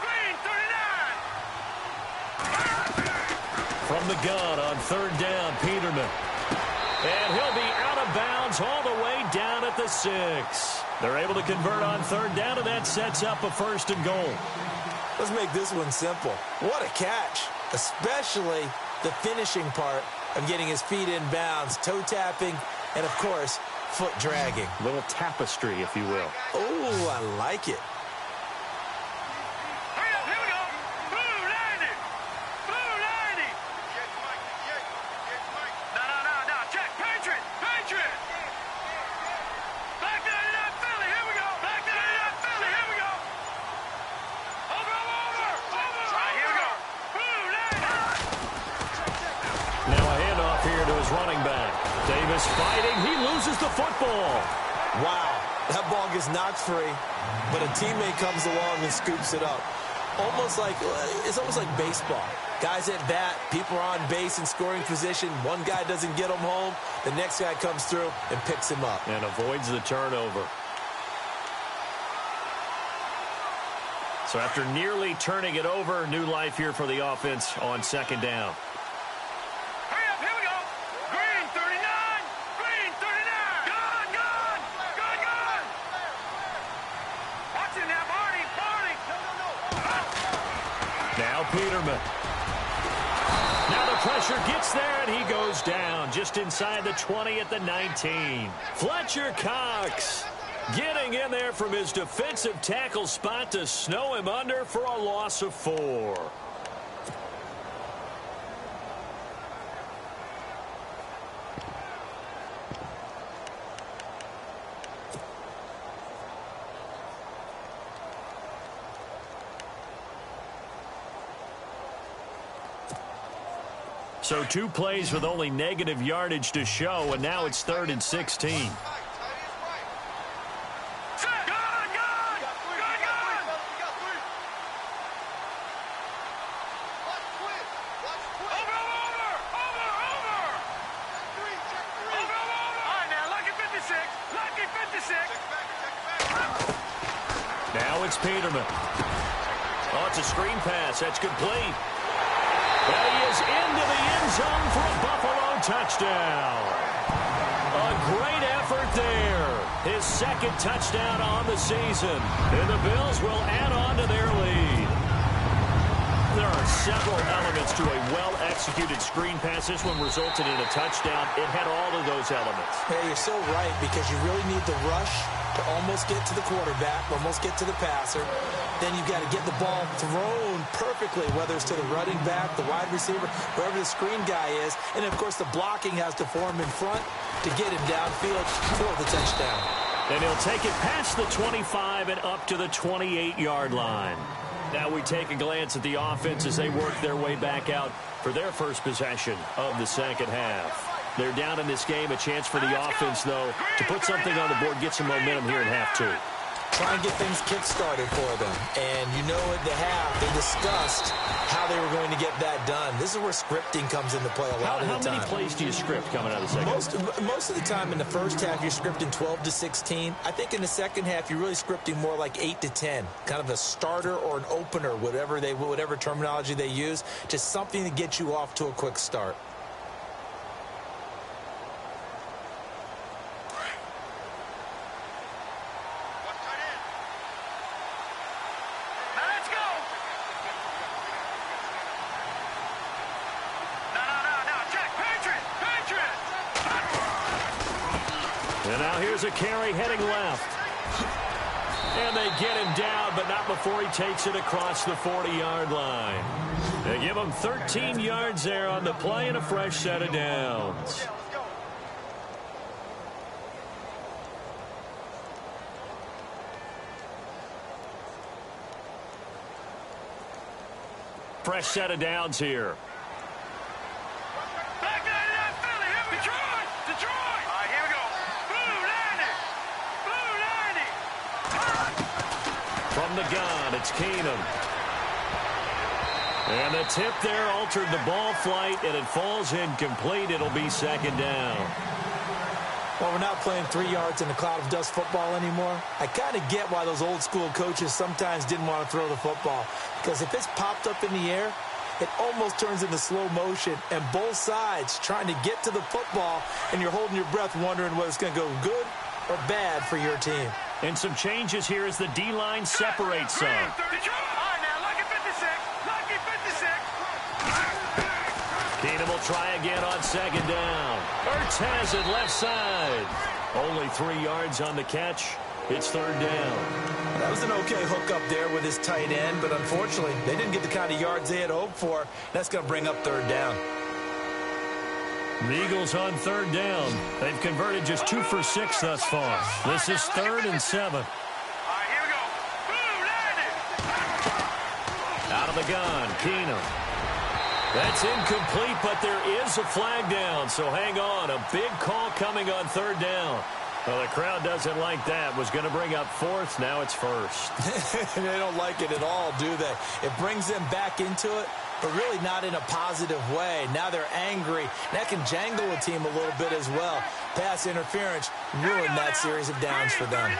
Green 39. From the gun on third down, Peterman. And he'll be out of bounds all the way down at the 6. They're able to convert on third down, and that sets up a 1st and goal. Let's make this one simple. What a catch, especially the finishing part of getting his feet in bounds, toe tapping, and, of course, foot dragging. A little tapestry, if you will. Oh, I like it. Hurry up, here we go. Blue 90. Blue 90. No. Check. Patriot. Black 99 Philly, here we go. Black 99 Philly, here we go. Over. All right, here we go. Blue 90. Now a handoff here to his running back. Davis fighting. He loses the football. Wow, that ball gets knocked free, but a teammate comes along and scoops it up. It's almost like baseball. Guys at bat, people are on base in scoring position. One guy doesn't get him home. The next guy comes through and picks him up. And avoids the turnover. So after nearly turning it over, new life here for the offense on 2nd down. Hurry up, here we go. Green 39. Green 39. Gun. Watch it now, Barney. Now Peterman. Now the pressure gets there, and he goes down just inside the 20 at the 19. Fletcher Cox getting in there from his defensive tackle spot to snow him under for a loss of 4. So 2 plays with only negative yardage to show, and now it's 3rd and 16. Now it's Peterman. Oh, it's a screen pass. That's complete. And he is into the end zone for a Buffalo touchdown. A great effort there. His 2nd touchdown on the season. And the Bills will add on to their lead. There are several elements to a well-executed screen pass. This one resulted in a touchdown. It had all of those elements. Yeah, you're so right, because you really need the rush to almost get to the quarterback, almost get to the passer. Then you've got to get the ball thrown perfectly, whether it's to the running back, the wide receiver, wherever the screen guy is. And, of course, the blocking has to form in front to get him downfield for the touchdown. And he'll take it past the 25 and up to the 28-yard line. Now we take a glance at the offense as they work their way back out for their first possession of the 2nd half. They're down in this game. A chance for the offense, though, to put something on the board, get some momentum here in half 2. Try and get things kick-started for them. And you know at the half, they discussed how they were going to get that done. This is where scripting comes into play a lot of the time. How many plays do you script coming out of the 2nd? Most of the time in the first half, you're scripting 12 to 16. I think in the 2nd half, you're really scripting more like 8 to 10. Kind of a starter or an opener, whatever terminology they use. Just something to get you off to a quick start. And now here's a carry heading left. And they get him down, but not before he takes it across the 40-yard line. They give him 13 yards there on the play and a fresh set of downs. Fresh set of downs here. Back there, Philly. Here we go. Detroit. All right, here we go. Blue 90. From the gun, it's Keenum. And the tip there altered the ball flight, and it falls incomplete. It'll be second down. Well, we're not playing 3 yards in a cloud of dust football anymore. I kind of get why those old school coaches sometimes didn't want to throw the football. Because if it's popped up in the air, it almost turns into slow motion. And both sides trying to get to the football, and you're holding your breath wondering whether it's going to go good or bad for your team. And some changes here as the D-line separates some. All right, now, lucky 56. Lucky 56. Keenum will try again on second down. Ertz has it left side. Only 3 yards on the catch. It's third down. That was an okay hookup there with his tight end, but unfortunately, they didn't get the kind of yards they had hoped for. That's going to bring up third down. The Eagles on third down. They've converted just 2 for 6 thus far. This is 3rd and 7. All right, here we go. Blue 90. Out of the gun, Keenum. That's incomplete, but there is a flag down, so hang on. A big call coming on third down. Well, the crowd doesn't like that. Was going to bring up 4th. Now it's 1st. They don't like it at all, do they? It brings them back into it, but really not in a positive way. Now they're angry. That can jangle a team a little bit as well. Pass interference ruined that series of downs for them.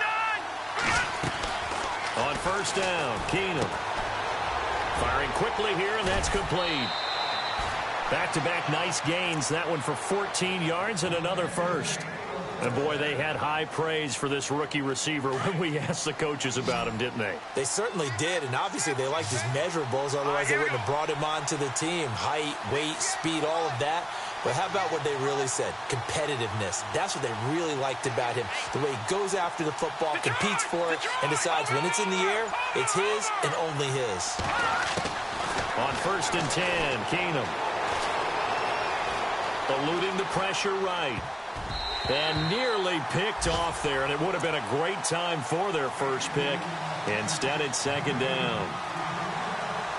On first down, Keenum. Firing quickly here, and that's complete. Back-to-back nice gains. That one for 14 yards and another first. And, boy, they had high praise for this rookie receiver when we asked the coaches about him, didn't they? They certainly did, and obviously they liked his measurables. Otherwise, they wouldn't have brought him onto the team. Height, weight, speed, all of that. But how about what they really said? Competitiveness. That's what they really liked about him. The way he goes after the football, competes for it, and decides when it's in the air, it's his and only his. On first and 10, Keenum. Eluding the pressure right. And nearly picked off there, and it would have been a great time for their first pick. Instead, it's second down.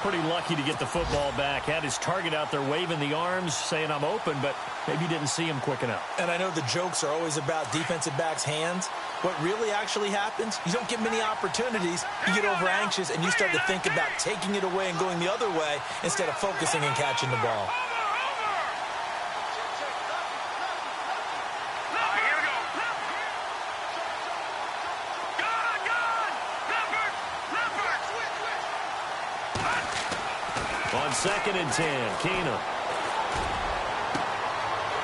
Pretty lucky to get the football back. Had his target out there waving the arms, saying I'm open, but maybe didn't see him quick enough. And I know the jokes are always about defensive backs' hands. What really actually happens, you don't get many opportunities. You get over anxious, and you start to think about taking it away and going the other way instead of focusing and catching the ball. On second and 10, Keenum.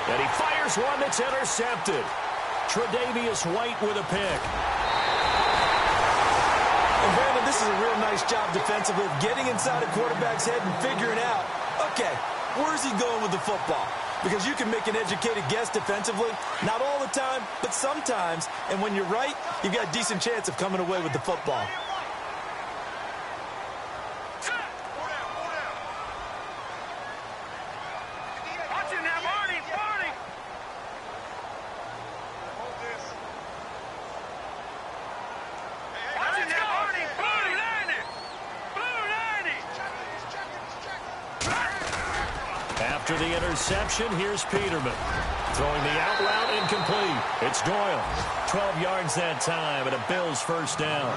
And he fires one that's intercepted. Tre'Davious White with a pick. And Brandon, this is a real nice job defensively of getting inside a quarterback's head and figuring out, okay, where's he going with the football? Because you can make an educated guess defensively, not all the time, but sometimes. And when you're right, you've got a decent chance of coming away with the football. After the interception, here's Peterman. Throwing the out route incomplete. It's Doyle. 12 yards that time, and a Bills first down.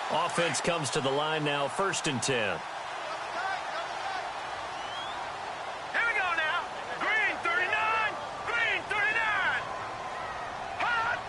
Offense comes to the line now, first and 10. Here we go now. Green 39. Green 39. Hot.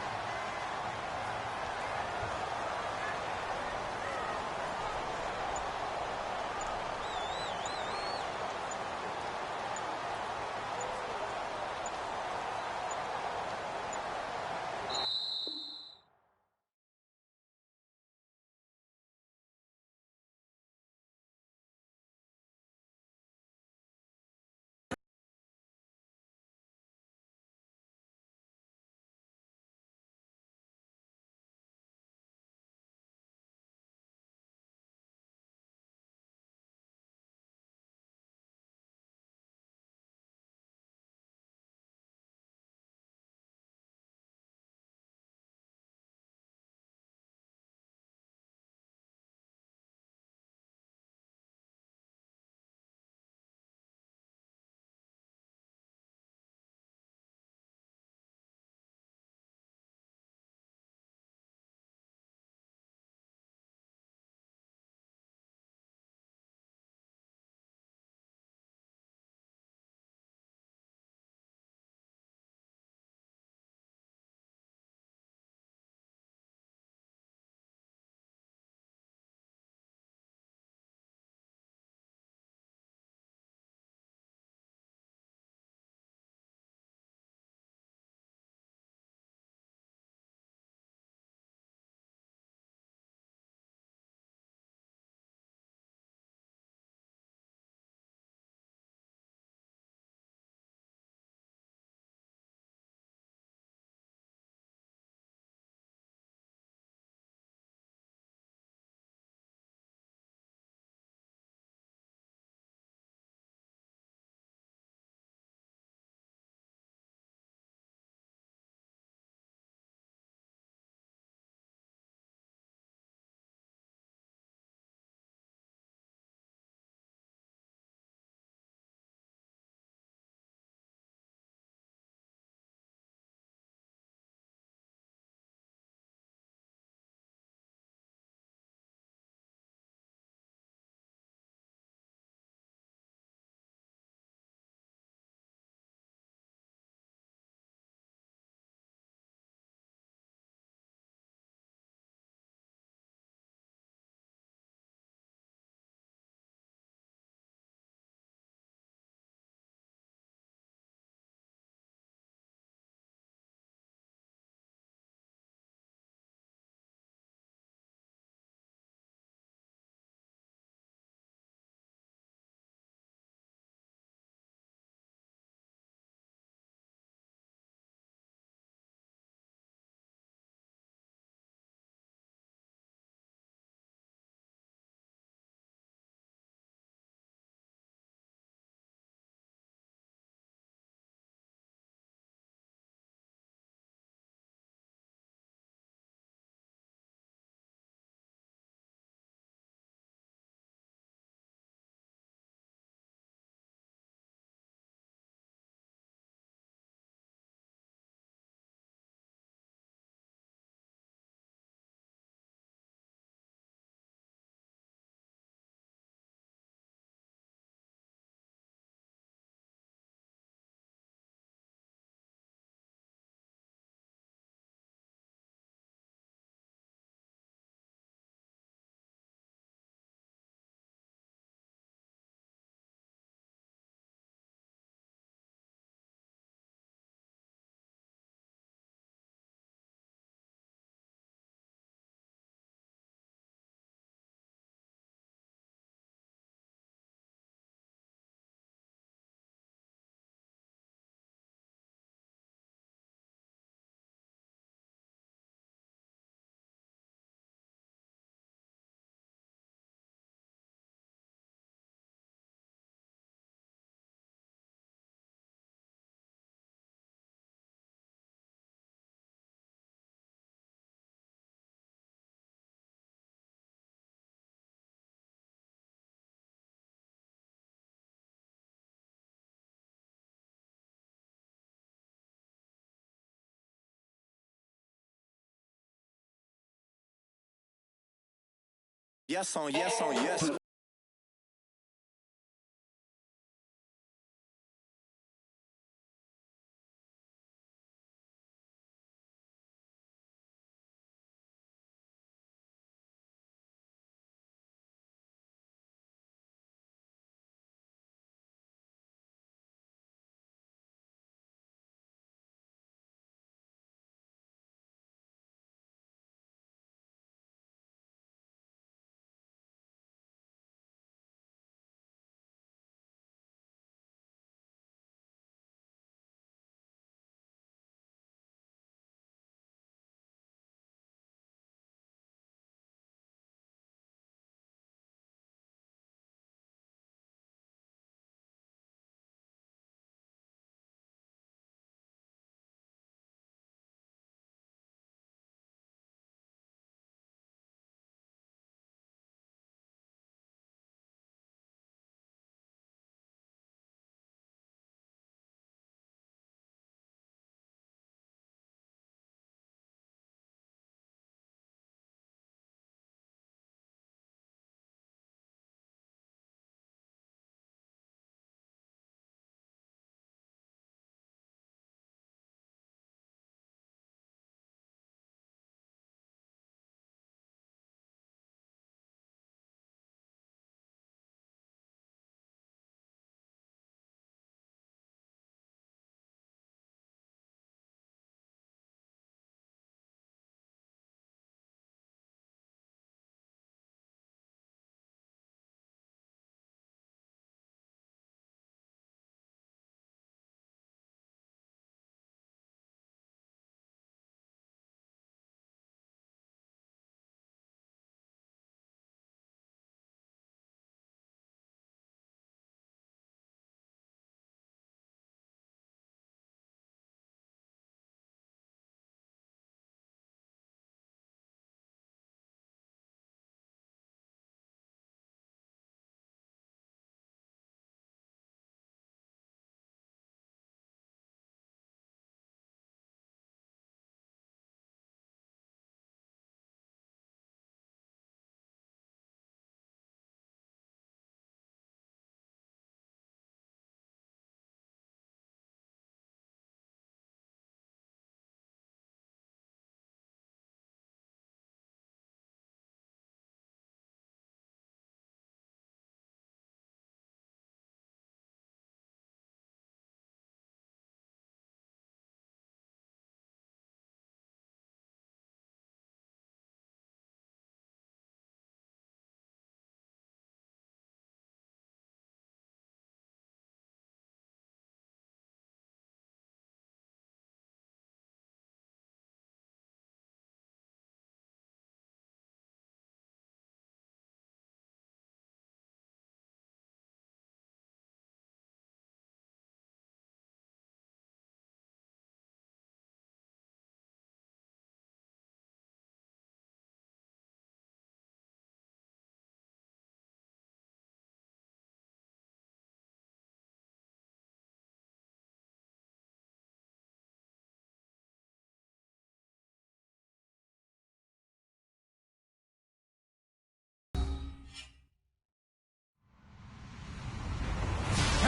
Yes on yes on yes.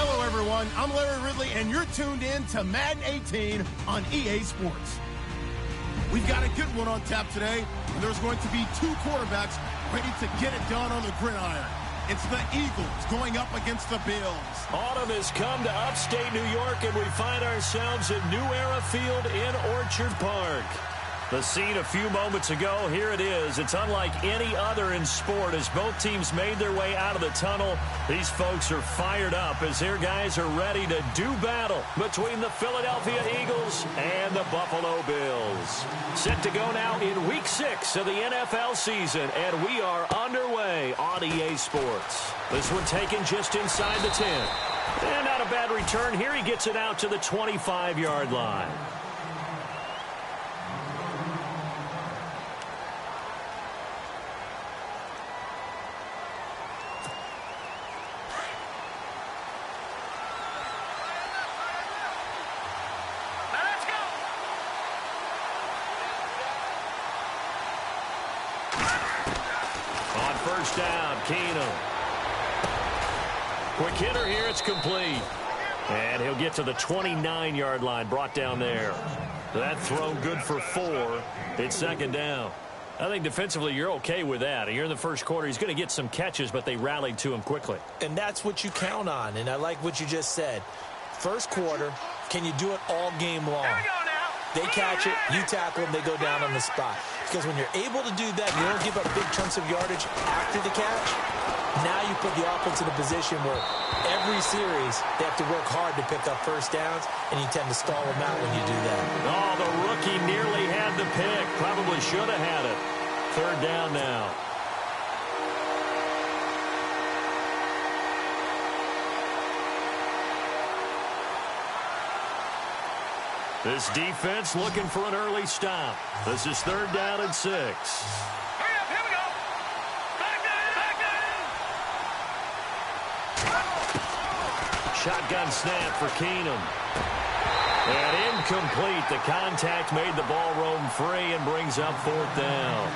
Hello, everyone. I'm Larry Ridley, and you're tuned in to Madden 18 on EA Sports. We've got a good one on tap today, and there's going to be two quarterbacks ready to get it done on the gridiron. It's the Eagles going up against the Bills. Autumn has come to upstate New York, and we find ourselves at New Era Field in Orchard Park. The scene a few moments ago, here it is. It's unlike any other in sport as both teams made their way out of the tunnel. These folks are fired up as their guys are ready to do battle between the Philadelphia Eagles and the Buffalo Bills. Set to go now in Week 6 of the NFL season, and we are underway on EA Sports. This one taken just inside the 10. And not a bad return here. He gets it out to the 25-yard line. first down. Keenum. Quick hitter here. It's complete. And he'll get to the 29-yard line, brought down there. That throw good for 4. It's second down. I think defensively you're okay with that. You're in the first quarter. He's going to get some catches, but they rallied to him quickly. And that's what you count on, and I like what you just said. First quarter, can you do it all game long? They catch it, you tackle them, they go down on the spot. Because when you're able to do that, you don't give up big chunks of yardage after the catch, now you put the offense in a position where every series they have to work hard to pick up first downs, and you tend to stall them out when you do that. Oh, the rookie nearly had the pick. Probably should have had it. Third down now. This defense looking for an early stop. This is third down and 6. Hurry up, here we go. Back down. Shotgun snap for Keenum. And incomplete. The contact made the ball roam free and brings up fourth down.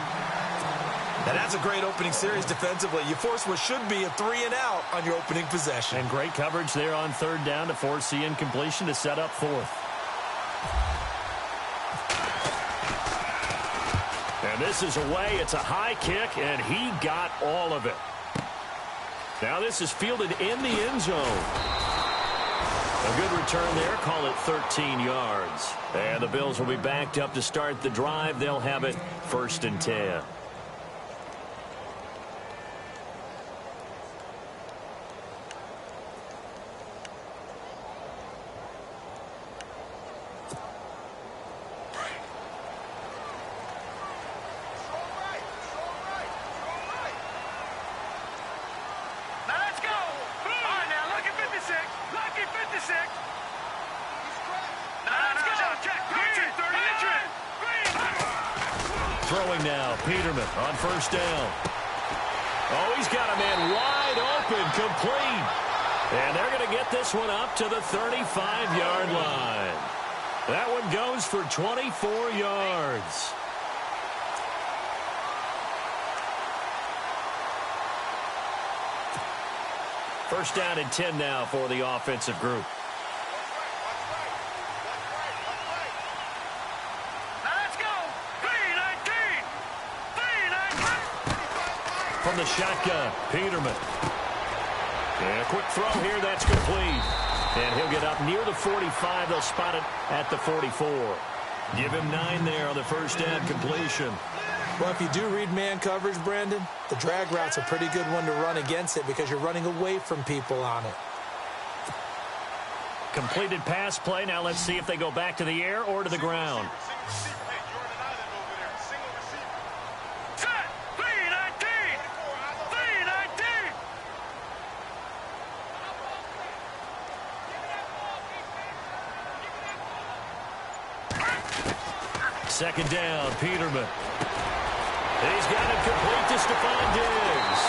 And that's a great opening series defensively. You force what should be a 3-and-out on your opening possession. And great coverage there on third down to force the incompletion to set up fourth. And this is away. It's a high kick, and he got all of it. Now this is fielded in the end zone. A good return there. Call it 13 yards. And the Bills will be backed up to start the drive. They'll have it first and 10. Throwing now, Peterman on first down. Oh, he's got a man wide open, complete. And they're going to get this one up to the 35-yard line. That one goes for 24 yards. First down and 10 now for the offensive group. From the shotgun, Peterman. And a quick throw here, that's complete. And he'll get up near the 45. They'll spot it at the 44. Give him 9 there on the first down completion. Well, if you do read man coverage, Brandon, the drag route's a pretty good one to run against it because you're running away from people on it. Completed pass play. Now let's see if they go back to the air or to the ground. Second down, Peterman. He's got it complete to Stephon Diggs.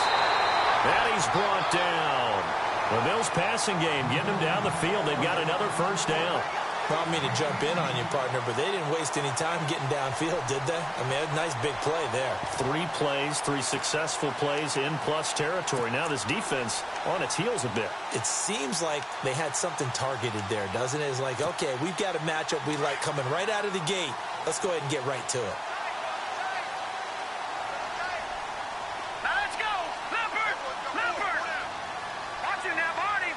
And he's brought down. The Bills passing game, getting him down the field. They've got another first down. I don't mean to jump in on you, partner, but they didn't waste any time getting downfield, did they? I mean, a nice big play there. 3 plays, 3 successful plays in plus territory. Now this defense on its heels a bit. It seems like they had something targeted there, doesn't it? It's like, okay, we've got a matchup we like coming right out of the gate. Let's go ahead and get right to it. Now let's go. Leopard. Watch him now, Barney.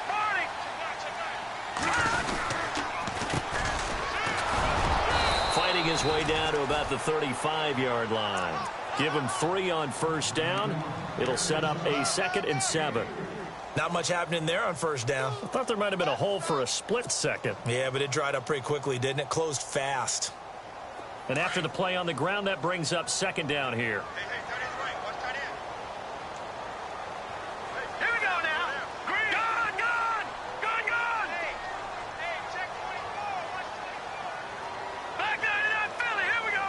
Fighting his way down to about the 35-yard line. Give him 3 on first down. It'll set up a 2nd and 7. Not much happening there on first down. I thought there might have been a hole for a split second. Yeah, but it dried up pretty quickly, didn't it? Closed fast. And after the play on the ground, that brings up second down here. Hey, tight end's right. Watch tight end. Here we go now. Green. Gone. Hey, check 24. Watch 24. Back down in that Philly. Here we go.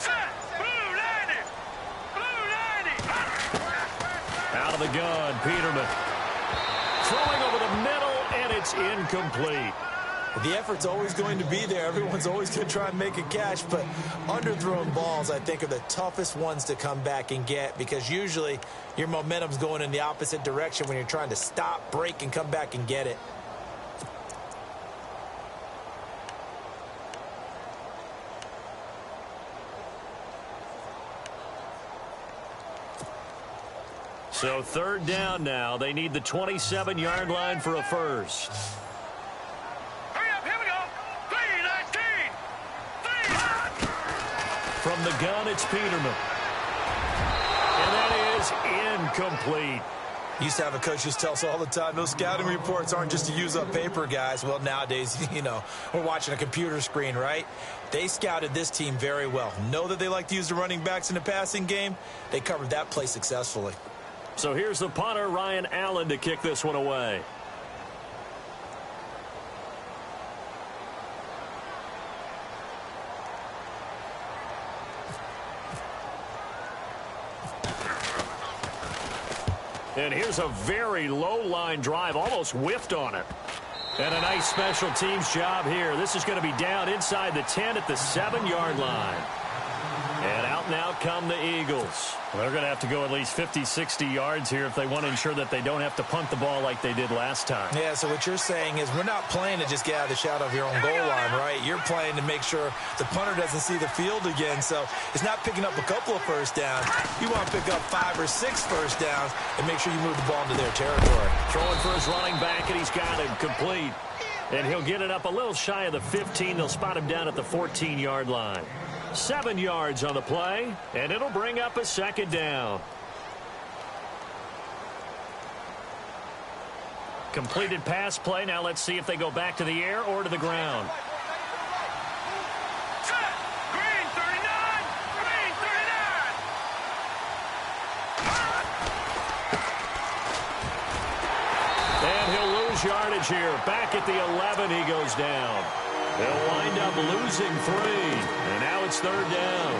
Set. Blue 90. Out of the gun, Peterman. Throwing over the middle, and it's incomplete. The effort's always going to be there. Everyone's always going to try and make a catch, but underthrown balls, I think, are the toughest ones to come back and get because usually your momentum's going in the opposite direction when you're trying to stop, break, and come back and get it. So third down now. They need the 27-yard line for a first. Hurry up, here we go. 3-19. From the gun, it's Peterman. And that is incomplete. Used to have a coach just tell us all the time, those scouting reports aren't just to use up paper, guys. Well, nowadays, you know, we're watching a computer screen, right? They scouted this team very well. Know that they like to use the running backs in the passing game. They covered that play successfully. So here's the punter, Ryan Allen, to kick this one away. And here's a very low line drive, almost whiffed on it. And a nice special teams job here. This is going to be down inside the 10 at the 7-yard line. And out now come the Eagles. Well, they're going to have to go at least 50, 60 yards here if they want to ensure that they don't have to punt the ball like they did last time. Yeah, so what you're saying is we're not playing to just get out of the shadow of your own goal line, right? You're playing to make sure the punter doesn't see the field again. So it's not picking up a couple of first downs. You want to pick up 5 or 6 first downs and make sure you move the ball into their territory. Throwing for his running back, and he's got him complete. And he'll get it up a little shy of the 15. They'll spot him down at the 14-yard line. 7 yards on the play, and it'll bring up a second down. Completed pass play. Now let's see if they go back to the air or to the ground. Set. Green 39. Green 39. And he'll lose yardage here. Back at the 11, he goes down. They'll wind up losing 3, and now it's third down.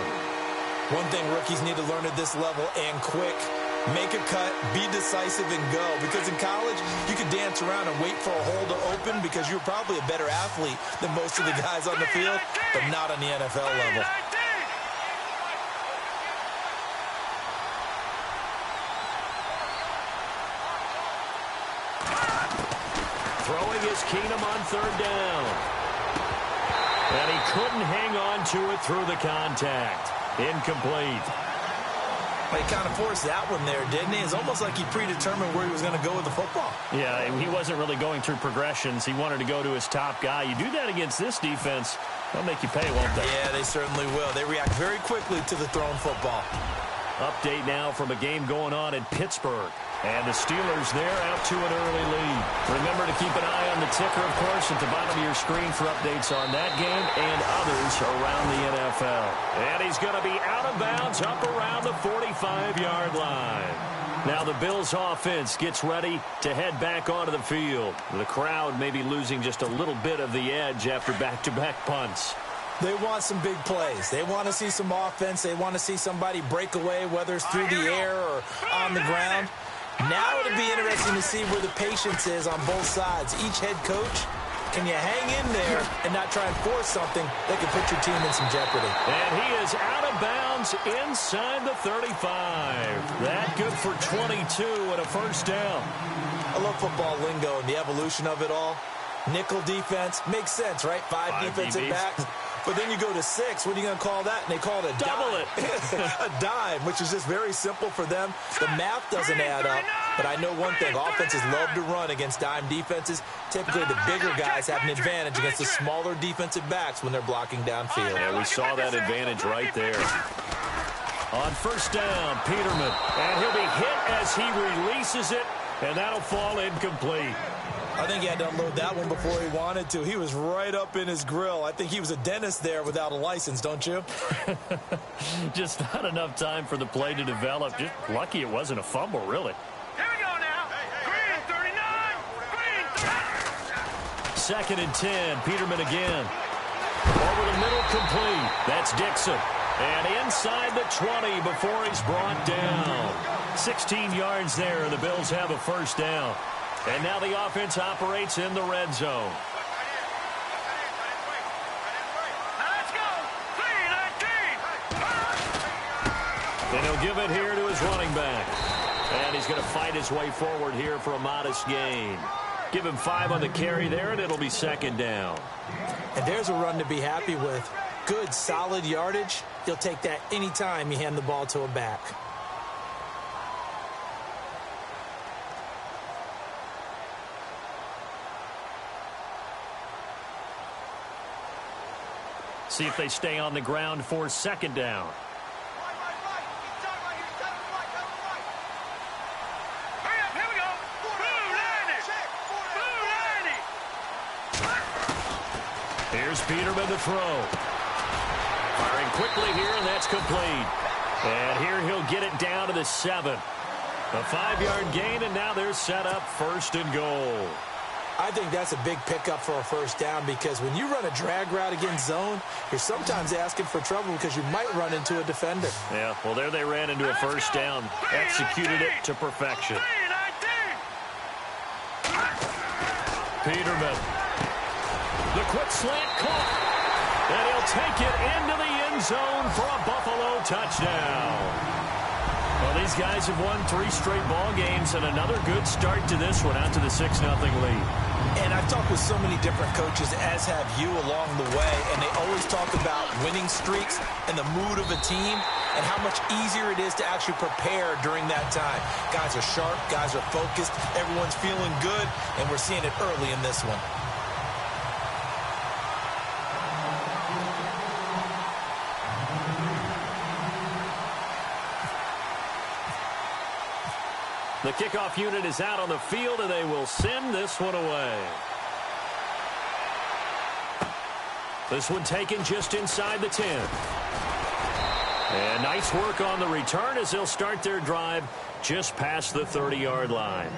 One thing rookies need to learn at this level and quick, make a cut, be decisive, and go. Because in college, you can dance around and wait for a hole to open because you're probably a better athlete than most of the guys on the field, but not on the NFL level. Throwing is Keenum on third down. And he couldn't hang on to it through the contact. Incomplete. He kind of forced that one there, didn't he? It's almost like he predetermined where he was going to go with the football. Yeah, he wasn't really going through progressions. He wanted to go to his top guy. You do that against this defense, they'll make you pay, won't they? Yeah, they certainly will. They react very quickly to the thrown football. Update now from a game going on in Pittsburgh. And the Steelers there out to an early lead. Remember to keep an eye on the ticker, of course, at the bottom of your screen for updates on that game and others around the NFL. And he's going to be out of bounds up around the 45-yard line. Now the Bills offense gets ready to head back onto the field. The crowd may be losing just a little bit of the edge after back-to-back punts. They want some big plays. They want to see some offense. They want to see somebody break away, whether it's through the air or on the ground. Now it'll be interesting to see where the patience is on both sides. Each head coach, can you hang in there and not try and force something that could put your team in some jeopardy? And he is out of bounds inside the 35. That good for 22 and a first down. I love football lingo and the evolution of it all. Nickel defense makes sense, right? Five defensive backs. But then you go to 6. What are you going to call that? And they call it a double dime. A dime, which is just very simple for them. The math doesn't add up. But I know one thing. Offenses love to run against dime defenses. Typically, the bigger guys have an advantage against the smaller defensive backs when they're blocking downfield. Yeah, we saw that advantage right there. On first down, Peterman. And he'll be hit as he releases it. And that'll fall incomplete. I think he had to unload that one before he wanted to. He was right up in his grill. I think he was a dentist there without a license, don't you? Just not enough time for the play to develop. Just lucky it wasn't a fumble, really. Here we go now. Green 39. Green 2nd and 10. Peterman again. Over the middle, complete. That's Dixon. And inside the 20 before he's brought down. 16 yards there, and the Bills have a first down. And now the offense operates in the red zone. And he'll give it here to his running back. And he's going to fight his way forward here for a modest gain. Give him 5 on the carry there, and it'll be second down. And there's a run to be happy with. Good, solid yardage. You'll take that anytime you hand the ball to a back. See if they stay on the ground for second down. Here's Peterman to throw. Firing quickly here, and that's complete. And here he'll get it down to the 7. A 5-yard gain, and now they're set up first and goal. I think that's a big pickup for a first down because when you run a drag route against zone, you're sometimes asking for trouble because you might run into a defender. Yeah, well, there they ran into a first down. Executed it to perfection. Peterman. The quick slant caught. And he'll take it into the end zone for a Buffalo touchdown. Well, these guys have won 3 straight ball games and another good start to this one out to the 6-0 lead. And I've talked with so many different coaches, as have you along the way, and they always talk about winning streaks and the mood of a team and how much easier it is to actually prepare during that time. Guys are sharp, guys are focused, everyone's feeling good, and we're seeing it early in this one. The kickoff unit is out on the field, and they will send this one away. This one taken just inside the 10. And nice work on the return as they'll start their drive just past the 30-yard line.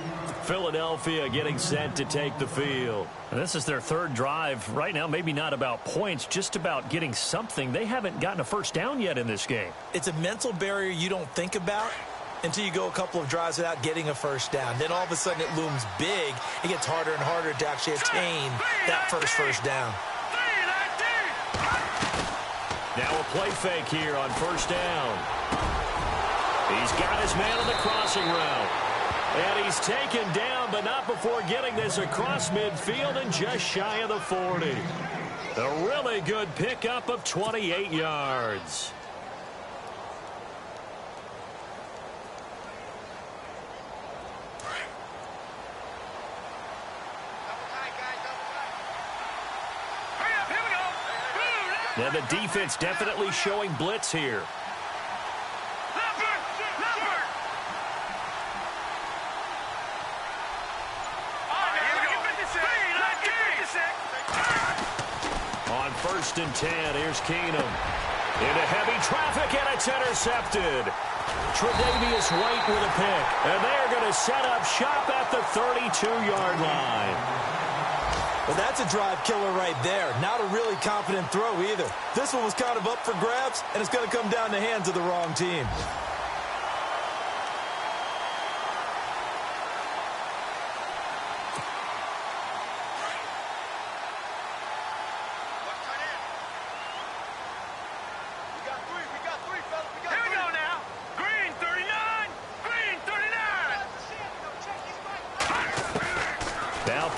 Philadelphia getting set to take the field. And this is their 3rd drive right now. Maybe not about points, just about getting something. They haven't gotten a first down yet in this game. It's a mental barrier you don't think about until you go a couple of drives without getting a first down. Then all of a sudden it looms big. It gets harder and harder to actually attain that first down. Now a play fake here on first down. He's got his man on the crossing route. And he's taken down, but not before getting this across midfield and just shy of the 40. A really good pickup of 28 yards. Now the defense definitely showing blitz here. On 1st and 10, here's Keenum. Into heavy traffic, and it's intercepted. Tre'Davious White with a pick. And they're going to set up shop at the 32-yard line. Well, that's a drive killer right there. Not a really confident throw either. This one was kind of up for grabs, and it's going to come down the hands of the wrong team.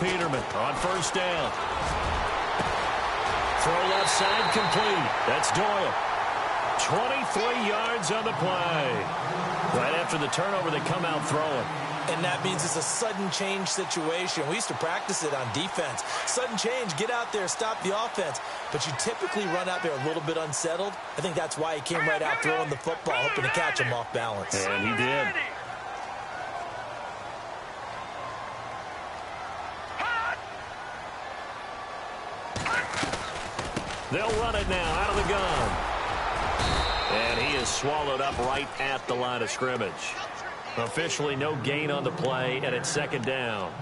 Peterman on first down. Throw left side complete. That's Doyle. 23 yards on the play. Right after the turnover, they come out throwing. And that means it's a sudden change situation. We used to practice it on defense. Sudden change, get out there, stop the offense. But you typically run out there a little bit unsettled. I think that's why he came right out throwing the football, hoping to catch him off balance. And he did. They'll run it now out of the gun. And he is swallowed up right at the line of scrimmage. Officially no gain on the play, and it's second down.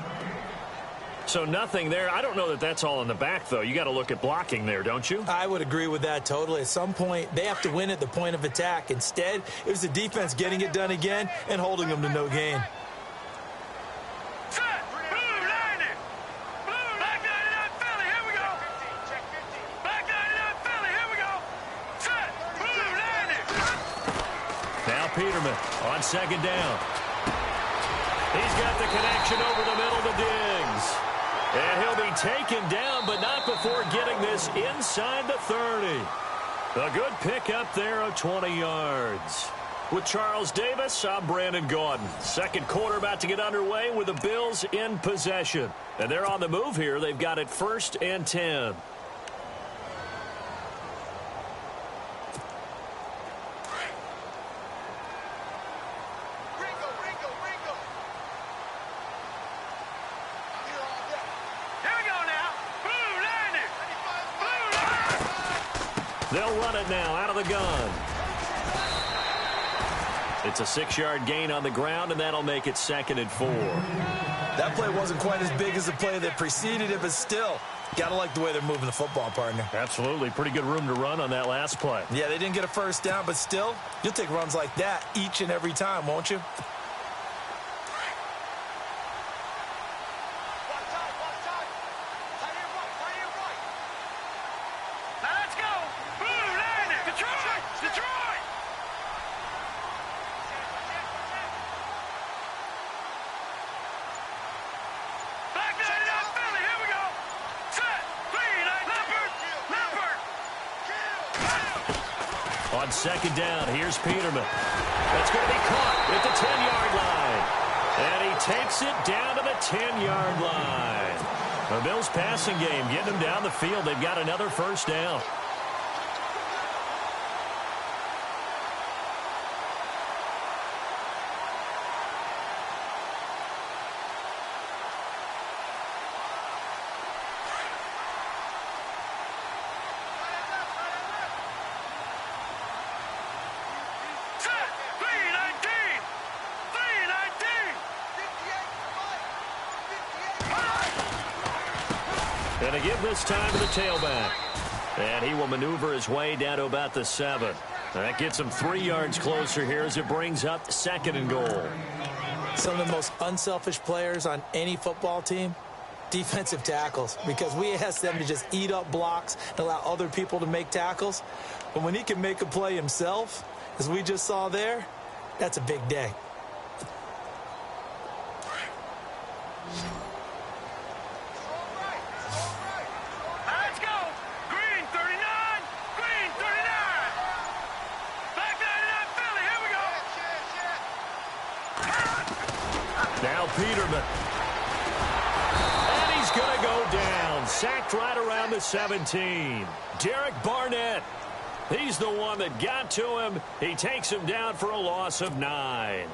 So nothing there. I don't know that that's all in the back, though. You got to look at blocking there, don't you? I would agree with that totally. At some point, they have to win at the point of attack. Instead, it was the defense getting it done again and holding them to no gain. Peterman on second down. He's got the connection over the middle to Diggs. And he'll be taken down, but not before getting this inside the 30. A good pickup there of 20 yards. With Charles Davis, I'm Brandon Gaudin. Second quarter about to get underway with the Bills in possession. And they're on the move here. They've got it 1st and 10. They'll run it now out of the gun. It's a 6-yard gain on the ground, and that'll make it 2nd and 4. That play wasn't quite as big as the play that preceded it, but still, got to like the way they're moving the football, partner. Absolutely. Pretty good room to run on that last play. Yeah, they didn't get a first down, but still, you'll take runs like that each and every time, won't you? On second down, here's Peterman. That's going to be caught at the 10-yard line. And he takes it down to the 10-yard line. The Bills passing game, getting them down the field. They've got another first down. And a give this time to the tailback. And he will maneuver his way down to about the 7. That gets him 3 yards closer here as it brings up 2nd and goal. Some of the most unselfish players on any football team, defensive tackles, because we ask them to just eat up blocks and allow other people to make tackles. But when he can make a play himself, as we just saw there, that's a big day. Now Peterman. And he's going to go down. Sacked right around the 17. Derek Barnett. He's the one that got to him. He takes him down for a loss of 9.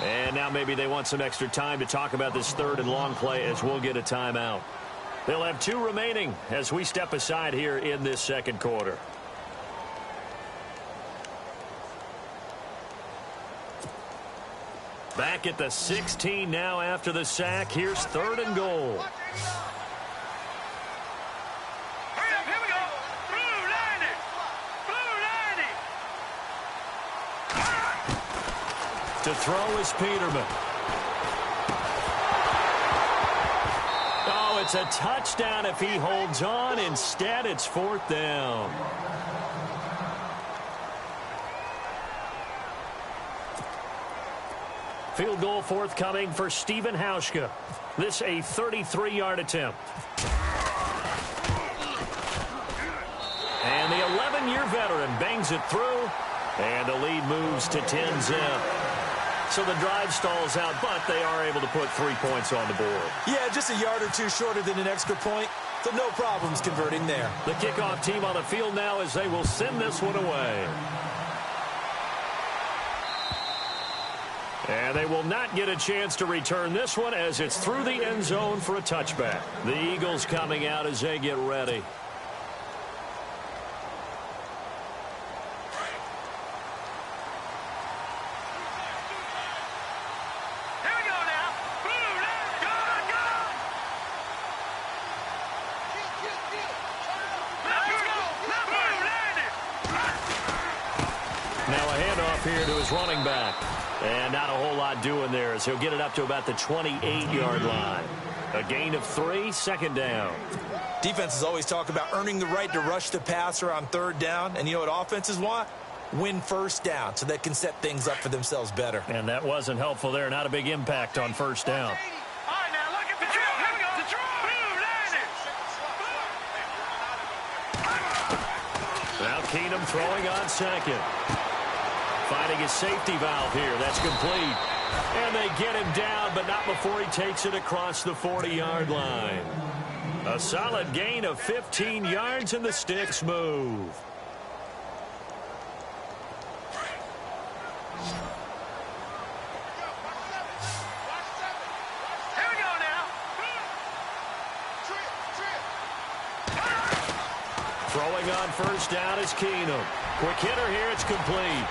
And now maybe they want some extra time to talk about this 3rd and long play as we'll get a timeout. They'll have 2 remaining as we step aside here in this 2nd quarter. Back at the 16 now after the sack. Here's 3rd and goal. To throw is Peterman. Oh, it's a touchdown if he holds on. Instead, it's 4th down. Field goal forthcoming for Stephen Hauschka. This a 33-yard attempt. And the 11-year veteran bangs it through. And the lead moves to 10-zip. So the drive stalls out, but they are able to put 3 points on the board. Yeah, just a yard or 2 shorter than an extra point, so no problems converting there. The kickoff team on the field now as they will send this one away. And they will not get a chance to return this one as it's through the end zone for a touchback. The Eagles coming out as they get ready. off here to his running back. And not a whole lot doing there as he'll get it up to about the 28-yard line. A gain of 3, second down. Defenses always talk about earning the right to rush the passer on third down. And you know what offenses want? Win first down so they can set things up for themselves better. And that wasn't helpful there. Not a big impact on first down. All right, now look at the drill. Here we go. The drill. Now Keenum throwing on second. Finding his safety valve here. That's complete. And they get him down, but not before he takes it across the 40-yard line. A solid gain of 15 yards, and the sticks move. Here we go now. Throwing on first down is Keenum. Quick hitter here, it's complete.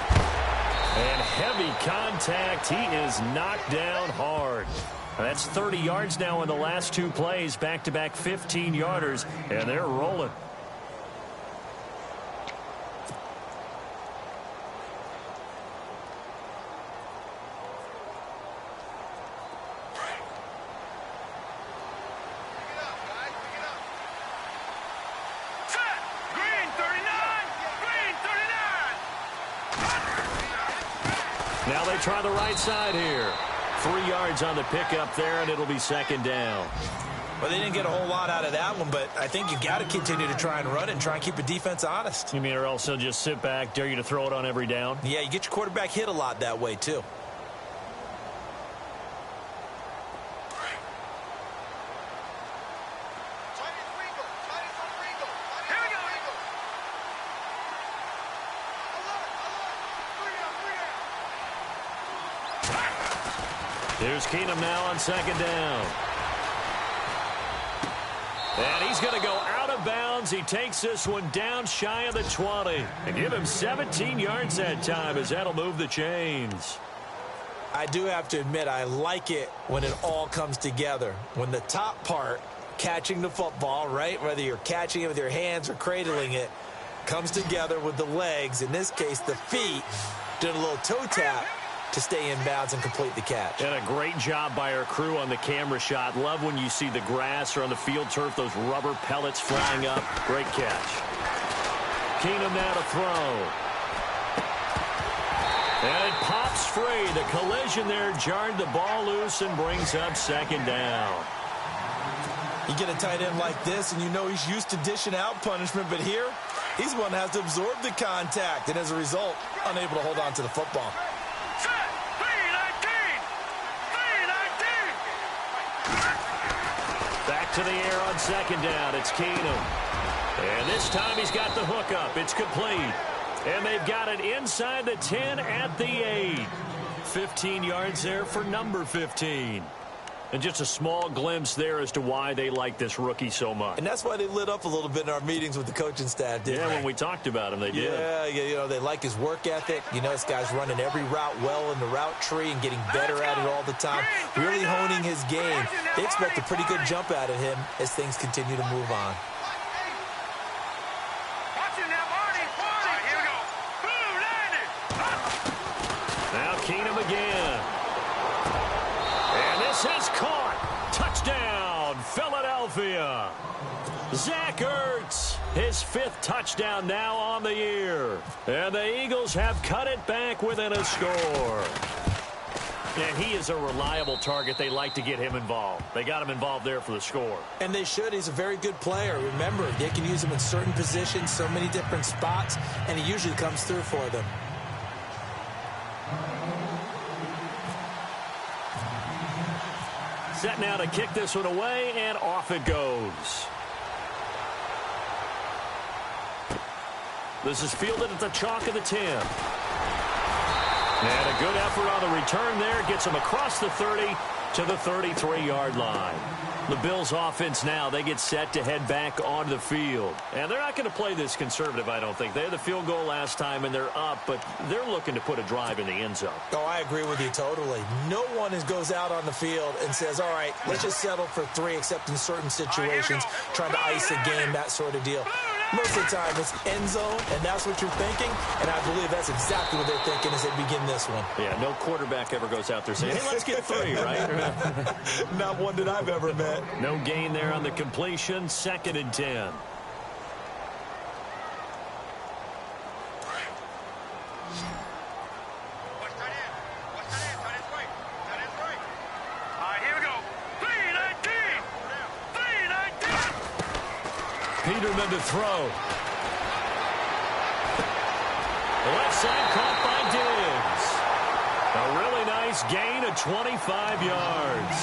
And heavy contact. He is knocked down hard. That's 30 yards now in the last 2 plays. Back-to-back 15-yarders, and they're rolling. Now they try the right side here. 3 yards on the pickup there, and it'll be second down. Well, they didn't get a whole lot out of that one, but I think you've got to continue to try and run it and try and keep the defense honest. You mean, or else they'll just sit back, dare you to throw it on every down? Yeah, you get your quarterback hit a lot that way, too. Here's Keenum now on second down. And he's going to go out of bounds. He takes this one down shy of the 20. And give him 17 yards that time as that'll move the chains. I do have to admit, I like it when it all comes together. When the top part, catching the football, right, whether you're catching it with your hands or cradling it, comes together with the legs, in this case the feet, did a little toe tap to stay in bounds and complete the catch. And a great job by our crew on the camera shot. Love when you see the grass or on the field turf, those rubber pellets flying up. Great catch. Keenum now to throw. And it pops free. The collision there jarred the ball loose and brings up second down. You get a tight end like this, and you know he's used to dishing out punishment, but here, he's the one that has to absorb the contact, and as a result, unable to hold on to the football. Back to the air on second down. It's Keenum. And this time he's got the hook up. It's complete. And they've got it inside the 10 at the 8. 15 yards there for number 15. And just a small glimpse there as to why they like this rookie so much. And that's why they lit up a little bit in our meetings with the coaching staff, didn't they? When we talked about him, they did. Yeah, you know, they like his work ethic. You know, this guy's running every route well in the route tree and getting better at it all the time. Really honing his game. They expect a pretty good jump out of him as things continue to move on. Now Keenum again. And this is caught. Touchdown, Philadelphia. Zach Ertz, his 5th touchdown now on the year. And the Eagles have cut it back within a score. And he is a reliable target. They like to get him involved. They got him involved there for the score. And they should. He's a very good player. Remember, they can use him in certain positions, so many different spots, and he usually comes through for them. Set now to kick this one away, and off it goes. This is fielded at the chalk of the 10. And a good effort on the return there. Gets him across the 30 to the 33-yard line. The Bills offense now, they get set to head back onto the field. And they're not going to play this conservative, I don't think. They had the field goal last time, and they're up, but they're looking to put a drive in the end zone. Oh, I agree with you totally. No one goes out on the field and says, all right, let's just settle for 3, except in certain situations, trying to ice a game, that sort of deal. Most of the time, it's end zone, and that's what you're thinking. And I believe that's exactly what they're thinking as they begin this one. Yeah, no quarterback ever goes out there saying, hey, let's get 3, right? Not one that I've ever met. No gain there on the completion. 2nd and 10. Peterman to throw. The left side caught by Diggs. A really nice gain of 25 yards.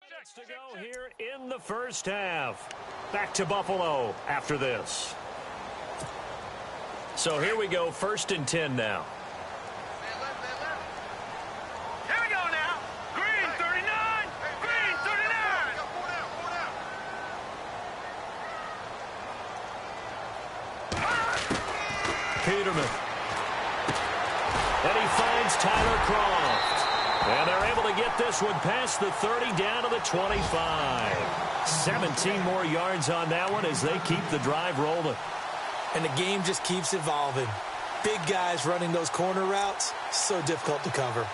Minutes to go here in the first half. Back to Buffalo after this. So here we go, 1st and 10 now. Here we go now. Green 39. Green 39. Peterman. And he finds Tyler Croft. And they're able to get this one past the 30 down to the 25. 17 more yards on that one as they keep the drive rolling. And the game just keeps evolving. Big guys running those corner routes, so difficult to cover.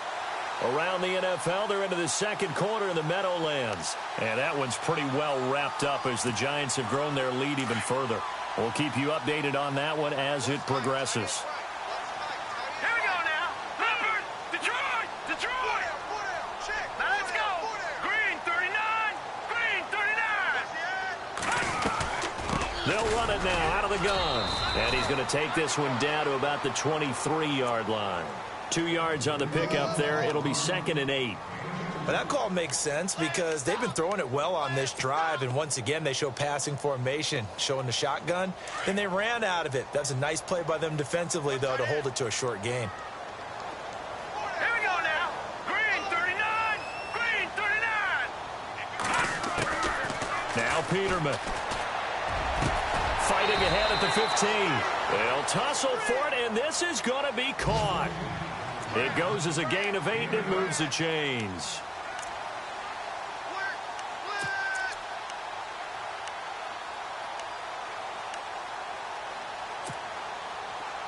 Around the NFL, they're into the 2nd quarter in the Meadowlands. And that one's pretty well wrapped up as the Giants have grown their lead even further. We'll keep you updated on that one as it progresses. They'll run it now out of the gun. And he's going to take this one down to about the 23-yard line. 2 yards on the pickup there. It'll be 2nd and 8. But that call makes sense because they've been throwing it well on this drive. And once again, they show passing formation, showing the shotgun. Then they ran out of it. That's a nice play by them defensively, though, to hold it to a short gain. Here we go now. Green 39. Green 39. Now Peterman. Fighting ahead at the 15. They'll tussle for it, and this is going to be caught. It goes as a gain of 8, and it moves the chains.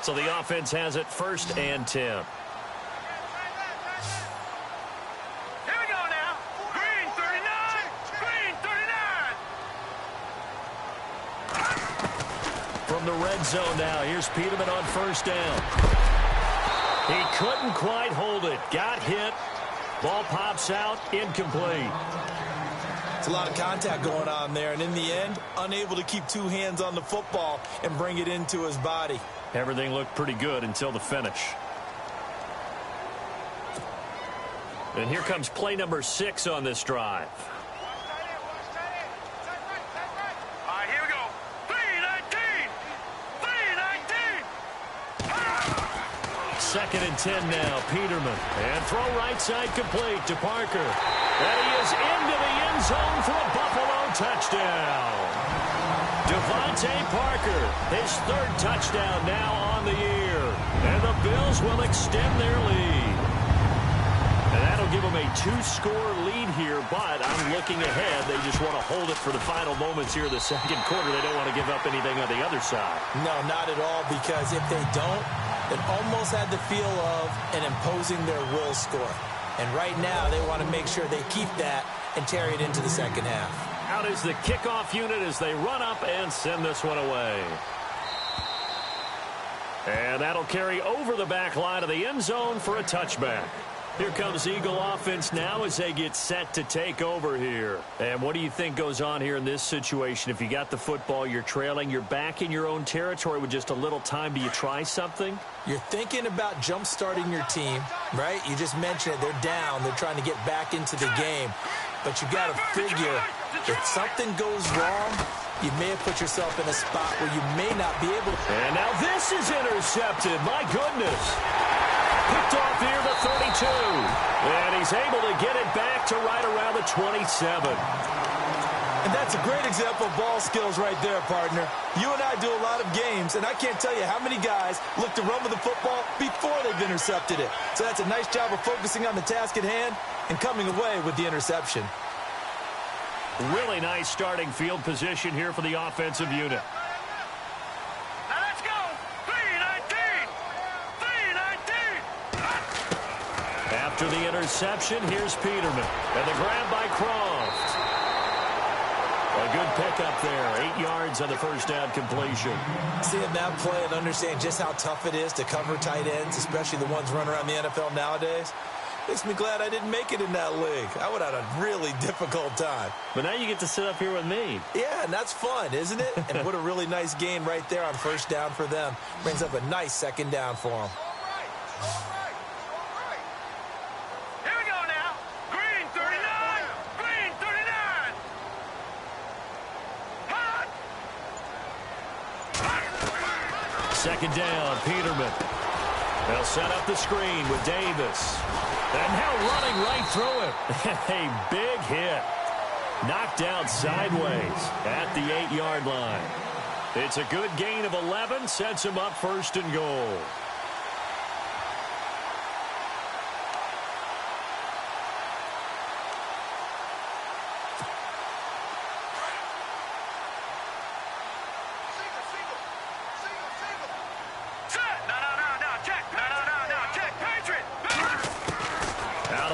So the offense has it 1st and 10. The red zone now. Here's Peterman on 1st down. He couldn't quite hold it. Got hit. Ball pops out. Incomplete. It's a lot of contact going on there, and in the end, unable to keep two hands on the football and bring it into his body. Everything looked pretty good until the finish. And here comes play number 6 on this drive. All right, here we go. 3-19. 3-19. Second and 10 now. Peterman. And throw right side complete to Parker. And he is into the end zone for a Buffalo touchdown. Devontae Parker, his 3rd touchdown now on the year. And the Bills will extend their lead. And that'll give them a 2-score lead here, but I'm looking ahead. They just want to hold it for the final moments here of the second quarter. They don't want to give up anything on the other side. No, not at all, because if they don't, it almost had the feel of an imposing their will score. And right now, they want to make sure they keep that and carry it into the second half. Out is the kickoff unit as they run up and send this one away. And that'll carry over the back line of the end zone for a touchback. Here comes Eagle offense now as they get set to take over here. And what do you think goes on here in this situation? If you got the football, you're trailing, you're back in your own territory with just a little time. Do you try something? You're thinking about jump-starting your team, right? You just mentioned it. They're down. They're trying to get back into the game. But you got to figure if something goes wrong, you may have put yourself in a spot where you may not be able to. And now this is intercepted. My goodness. Picked off near the 32. And he's able to get it back to right around the 27. And that's a great example of ball skills right there, partner. You and I do a lot of games, and I can't tell you how many guys look to run with the football before they've intercepted it. So that's a nice job of focusing on the task at hand and coming away with the interception. Really nice starting field position here for the offensive unit. Now let's go. 3-19. 3-19. After the interception, here's Peterman. And the grab by Croft. A good pickup there. 8 yards on the first down completion. Seeing that play and understand just how tough it is to cover tight ends, especially the ones running around the NFL nowadays, makes me glad I didn't make it in that league. I would have had a really difficult time. But now you get to sit up here with me. Yeah, and that's fun, isn't it? And what a really nice gain right there on first down for them. Brings up a nice second down for them. Here we go now. Green 39. Green 39. Hot. Second down, Peterman. They'll set up the screen with Davis. And now running right through it. A big hit. Knocked down sideways at the 8-yard line. It's a good gain of 11. Sets him up 1st and goal.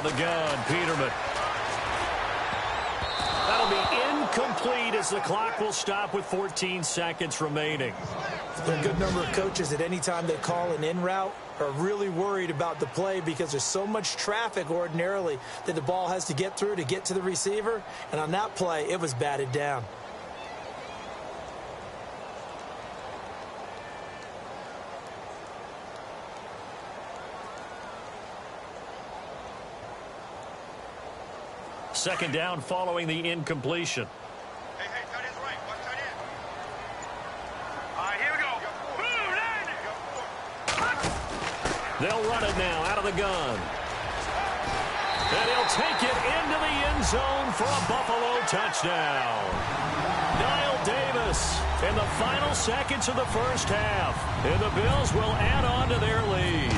The gun, Peterman. That'll be incomplete as the clock will stop with 14 seconds remaining. There are a good number of coaches at any time they call an in route are really worried about the play because there's so much traffic ordinarily that the ball has to get through to get to the receiver. And on that play, it was batted down. Second down following the incompletion. Hey, tight end's right. Watch tight end. All right, here we go. They'll run it now out of the gun. And he'll take it into the end zone for a Buffalo touchdown. Niall Davis in the final seconds of the first half. And the Bills will add on to their lead.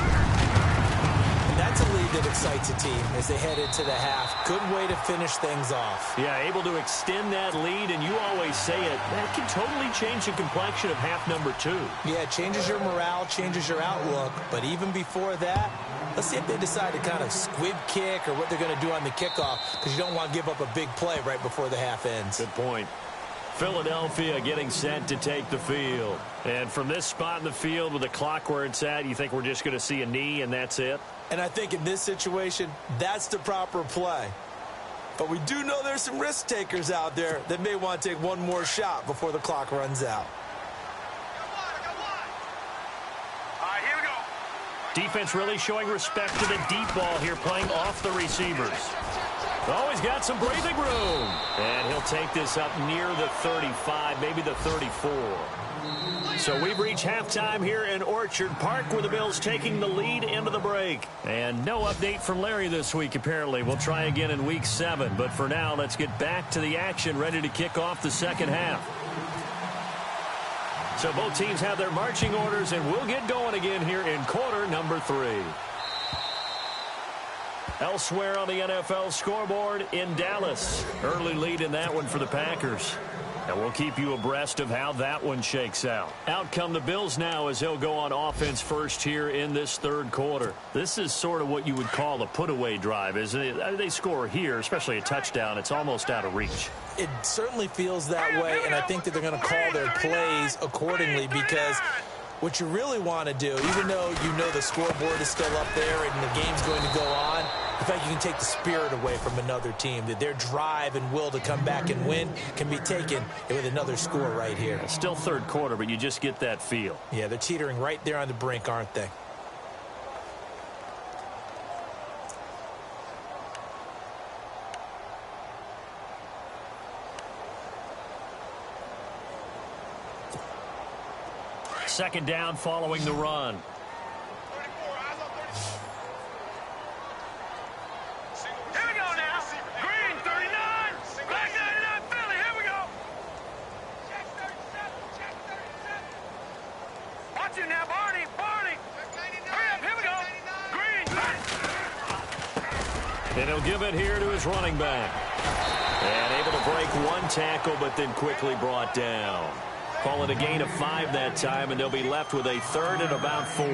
That's a lead that excites a team as they head into the half. Good way to finish things off. Yeah, able to extend that lead, and you always say it, that can totally change the complexion of half number 2. Yeah, it changes your morale, changes your outlook. But even before that, let's see if they decide to kind of squib kick or what they're going to do on the kickoff, because you don't want to give up a big play right before the half ends. Good point. Philadelphia getting set to take the field. And from this spot in the field with the clock where it's at, you think we're just going to see a knee and that's it? And I think in this situation, that's the proper play. But we do know there's some risk takers out there that may want to take one more shot before the clock runs out. All right, here we go. Defense really showing respect to the deep ball here, playing off the receivers. Oh, he's got some breathing room. And he'll take this up near the 35, maybe the 34. So we've reached halftime here in Orchard Park with the Bills taking the lead into the break. And no update from Larry this week, apparently. We'll try again in Week 7. But for now, let's get back to the action, ready to kick off the second half. So both teams have their marching orders, and we'll get going again here in quarter number 3. Elsewhere on the NFL scoreboard in Dallas. Early lead in that one for the Packers. And we'll keep you abreast of how that one shakes out. Out come the Bills now as they'll go on offense first here in this third quarter. This is sort of what you would call a put-away drive, isn't it? They score here, especially a touchdown. It's almost out of reach. It certainly feels that way, and I think that they're going to call their plays accordingly because what you really want to do, even though you know the scoreboard is still up there and the game's going to go on, the fact you can take the spirit away from another team, that their drive and will to come back and win can be taken with another score right here. It's still third quarter, but you just get that feel. Yeah, they're teetering right there on the brink, aren't they? Second down following the run. Here we go now. Green, 39. Black 99, Philly. Here we go. Check 37. Watch it now, Barney. Hurry up, here we go. Green. And he'll give it here to his running back. And able to break one tackle, but then quickly brought down. Call it a gain of 5 that time, and they'll be left with a third and about 4.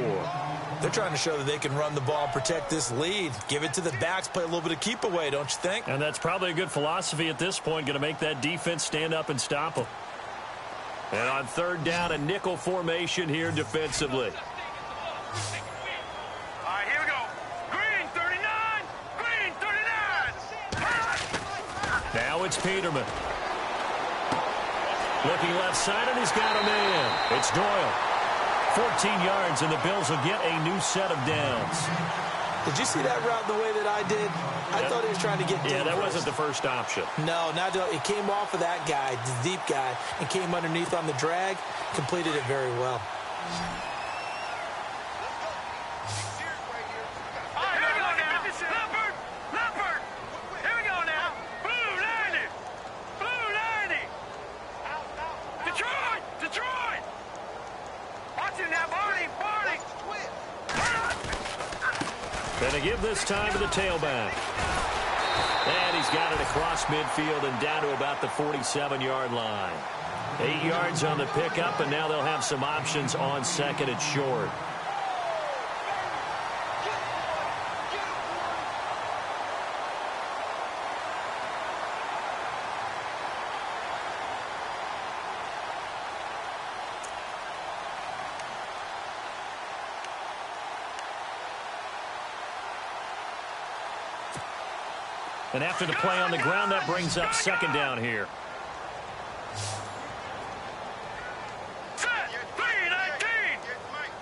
They're trying to show that they can run the ball, protect this lead. Give it to the backs, play a little bit of keep away, don't you think? And that's probably a good philosophy at this point, going to make that defense stand up and stop them. And on third down, a nickel formation here defensively. All right, here we go. Green, 39. Green, 39. Now it's Peterman. Looking left side, and he's got a man. It's Doyle. 14 yards, and the Bills will get a new set of downs. Did you see that route the way that I did? I thought he was trying to get deep. Yeah, that wasn't the first option. No, not it came off of that guy, the deep guy, and came underneath on the drag. Completed it very well. Going to give this time to the tailback. And he's got it across midfield and down to about the 47-yard line. 8 yards on the pickup, and now they'll have some options on second and short. And after the play on the ground, that brings up second down here. Set. 3-19.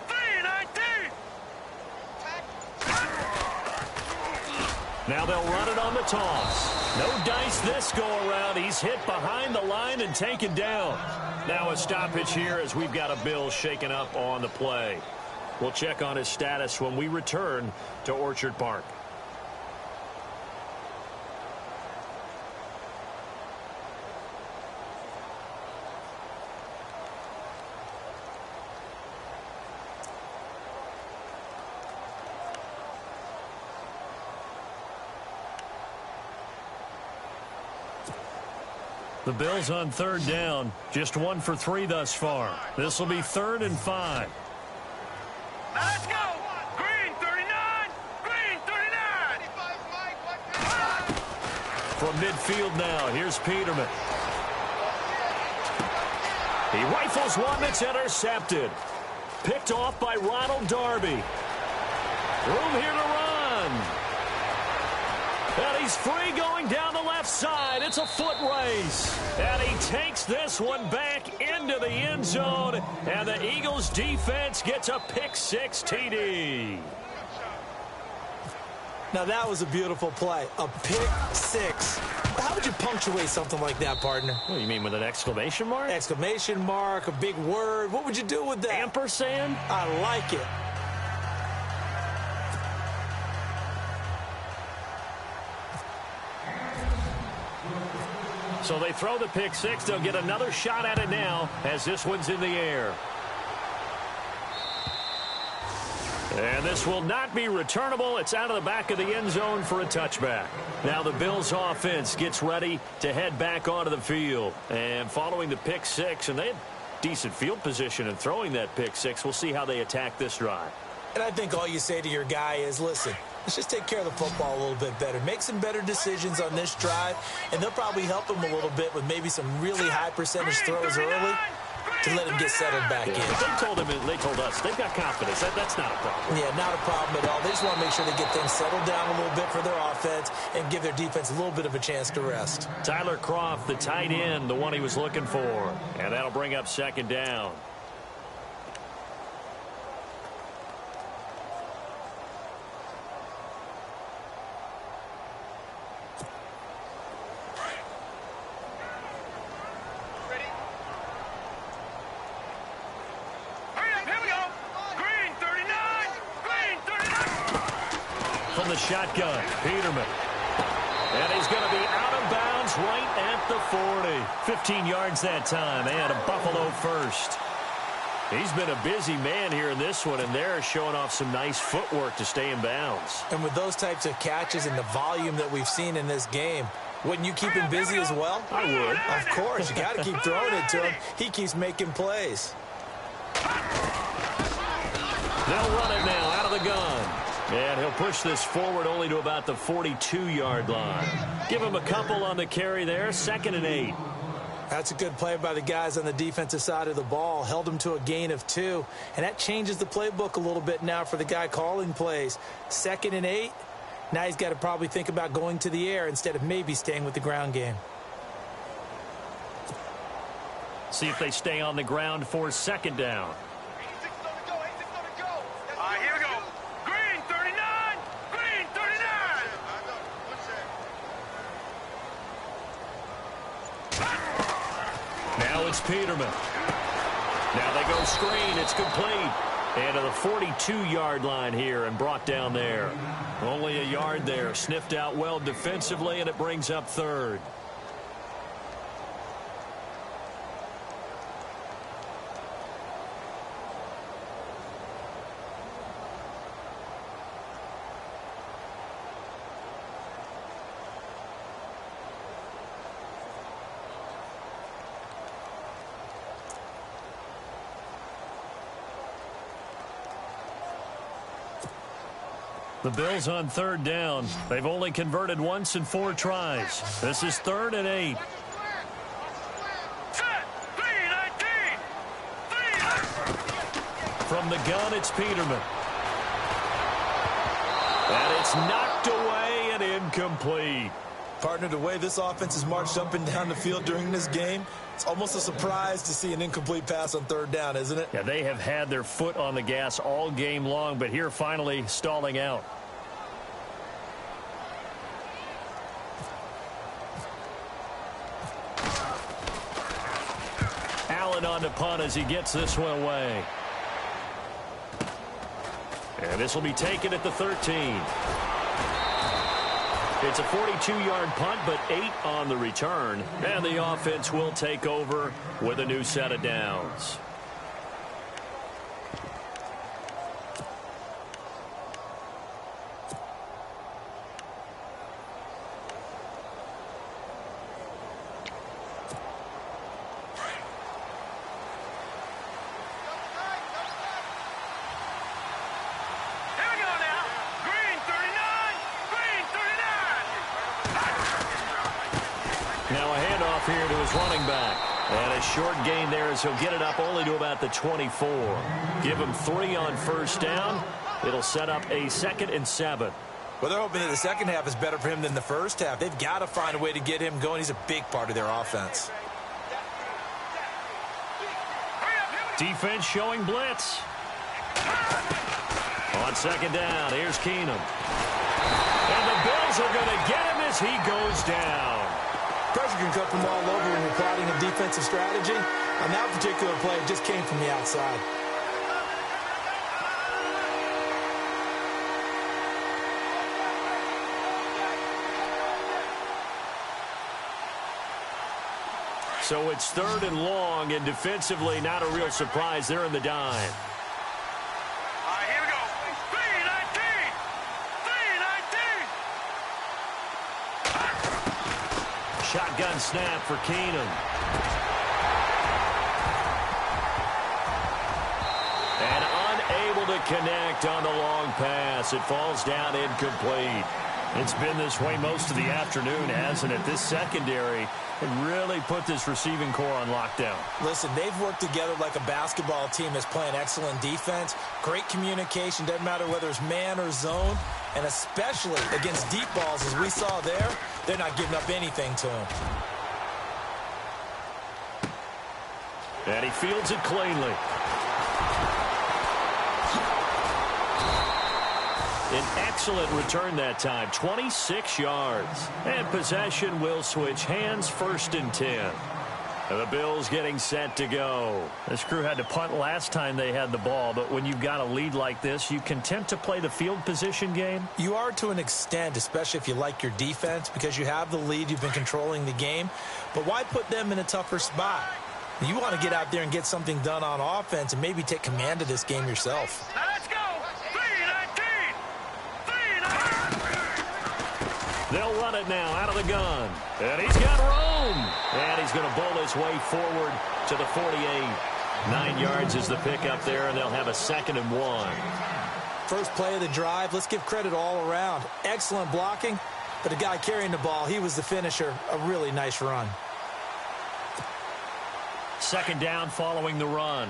3-19. Now they'll run it on the toss. No dice this go-around. He's hit behind the line and taken down. Now a stoppage here as we've got a Bill shaken up on the play. We'll check on his status when we return to Orchard Park. The Bills on third down, just 1 for 3 thus far. This will be 3rd and 5. Now let's go. Green, 39. Green, 39. From midfield now, here's Peterman. He rifles one that's intercepted. Picked off by Ronald Darby. Room here to run. And he's free going down the left side. It's a foot race. And he takes this one back into the end zone. And the Eagles defense gets a pick-6 TD. Now, that was a beautiful play. A pick-6. How would you punctuate something like that, partner? What do you mean, with an exclamation mark? Exclamation mark, a big word. What would you do with that? Ampersand? I like it. So they throw the pick-6. They'll get another shot at it now as this one's in the air. And this will not be returnable. It's out of the back of the end zone for a touchback. Now the Bills offense gets ready to head back onto the field. And following the pick-6, and they had decent field position in throwing that pick-6. We'll see how they attack this drive. And I think all you say to your guy is, listen, let's just take care of the football a little bit better. Make some better decisions on this drive, and they'll probably help him a little bit with maybe some really high percentage throws early to let him get settled back in. They told us they've got confidence. That's not a problem. Yeah, not a problem at all. They just want to make sure they get things settled down a little bit for their offense and give their defense a little bit of a chance to rest. Tyler Kroft, the tight end, the one he was looking for. And that'll bring up second down. From the shotgun, Peterman. And he's going to be out of bounds right at the 40. 15 yards that time, and a Buffalo first. He's been a busy man here in this one, and they're showing off some nice footwork to stay in bounds. And with those types of catches and the volume that we've seen in this game, wouldn't you keep him busy as well? I would. Of course. You got to keep throwing it to him. He keeps making plays. They'll run it now out of the gun. And he'll push this forward only to about the 42-yard line. Give him a couple on the carry there. 2nd and 8. That's a good play by the guys on the defensive side of the ball. Held him to a gain of 2. And that changes the playbook a little bit now for the guy calling plays. 2nd and 8. Now he's got to probably think about going to the air instead of maybe staying with the ground game. See if they stay on the ground for 2nd down. Here we go. Green 39. Green 39. Now it's Peterman. Now they go screen. It's complete. And to the 42-yard line here and brought down there. Only a yard there. Sniffed out well defensively, and it brings up 3rd. The Bills on 3rd down. They've only converted once in 4 tries. This is 3rd and 8. From the gun, it's Peterman. And it's knocked away and incomplete. Partner, the way this offense has marched up and down the field during this game, it's almost a surprise to see an incomplete pass on 3rd down, isn't it? Yeah, they have had their foot on the gas all game long, but here finally stalling out. Allen on to punt as he gets this one away. And this will be taken at the 13. It's a 42-yard punt, but 8 on the return. And the offense will take over with a new set of downs. Here to his running back. And a short gain there as he'll get it up only to about the 24. Give him 3 on first down. It'll set up a 2nd and 7. Well, they're hoping that the second half is better for him than the first half. They've got to find a way to get him going. He's a big part of their offense. Defense showing blitz. On 2nd down, here's Keenum. And the Bills are going to get him as he goes down. Pressure can come from all over when you're plotting a defensive strategy. On that particular play, it just came from the outside. So it's 3rd and long, and defensively not a real surprise. They're in the dime. All right, here we go. 3-19. Shotgun snap for Keenum. And unable to connect on the long pass. It falls down incomplete. It's been this way most of the afternoon, hasn't it? This secondary can really put this receiving core on lockdown. Listen, they've worked together like a basketball team that's playing excellent defense. Great communication. Doesn't matter whether it's man or zone. And especially against deep balls, as we saw there, they're not giving up anything to him. And he fields it cleanly. An excellent return that time, 26 yards. And possession will switch hands, 1st and 10. And the Bills getting set to go. This crew had to punt last time they had the ball, but when you've got a lead like this, you content to play the field position game? You are to an extent, especially if you like your defense, because you have the lead, you've been controlling the game. But why put them in a tougher spot? You want to get out there and get something done on offense and maybe take command of this game yourself. Now let's go. 3-19. They'll run it now out of the gun. And he's got room. And he's going to bowl his way forward to the 48. 9 yards is the pickup there, and they'll have a 2nd and 1. First play of the drive, let's give credit all around. Excellent blocking, but the guy carrying the ball, he was the finisher. A really nice run. 2nd down following the run.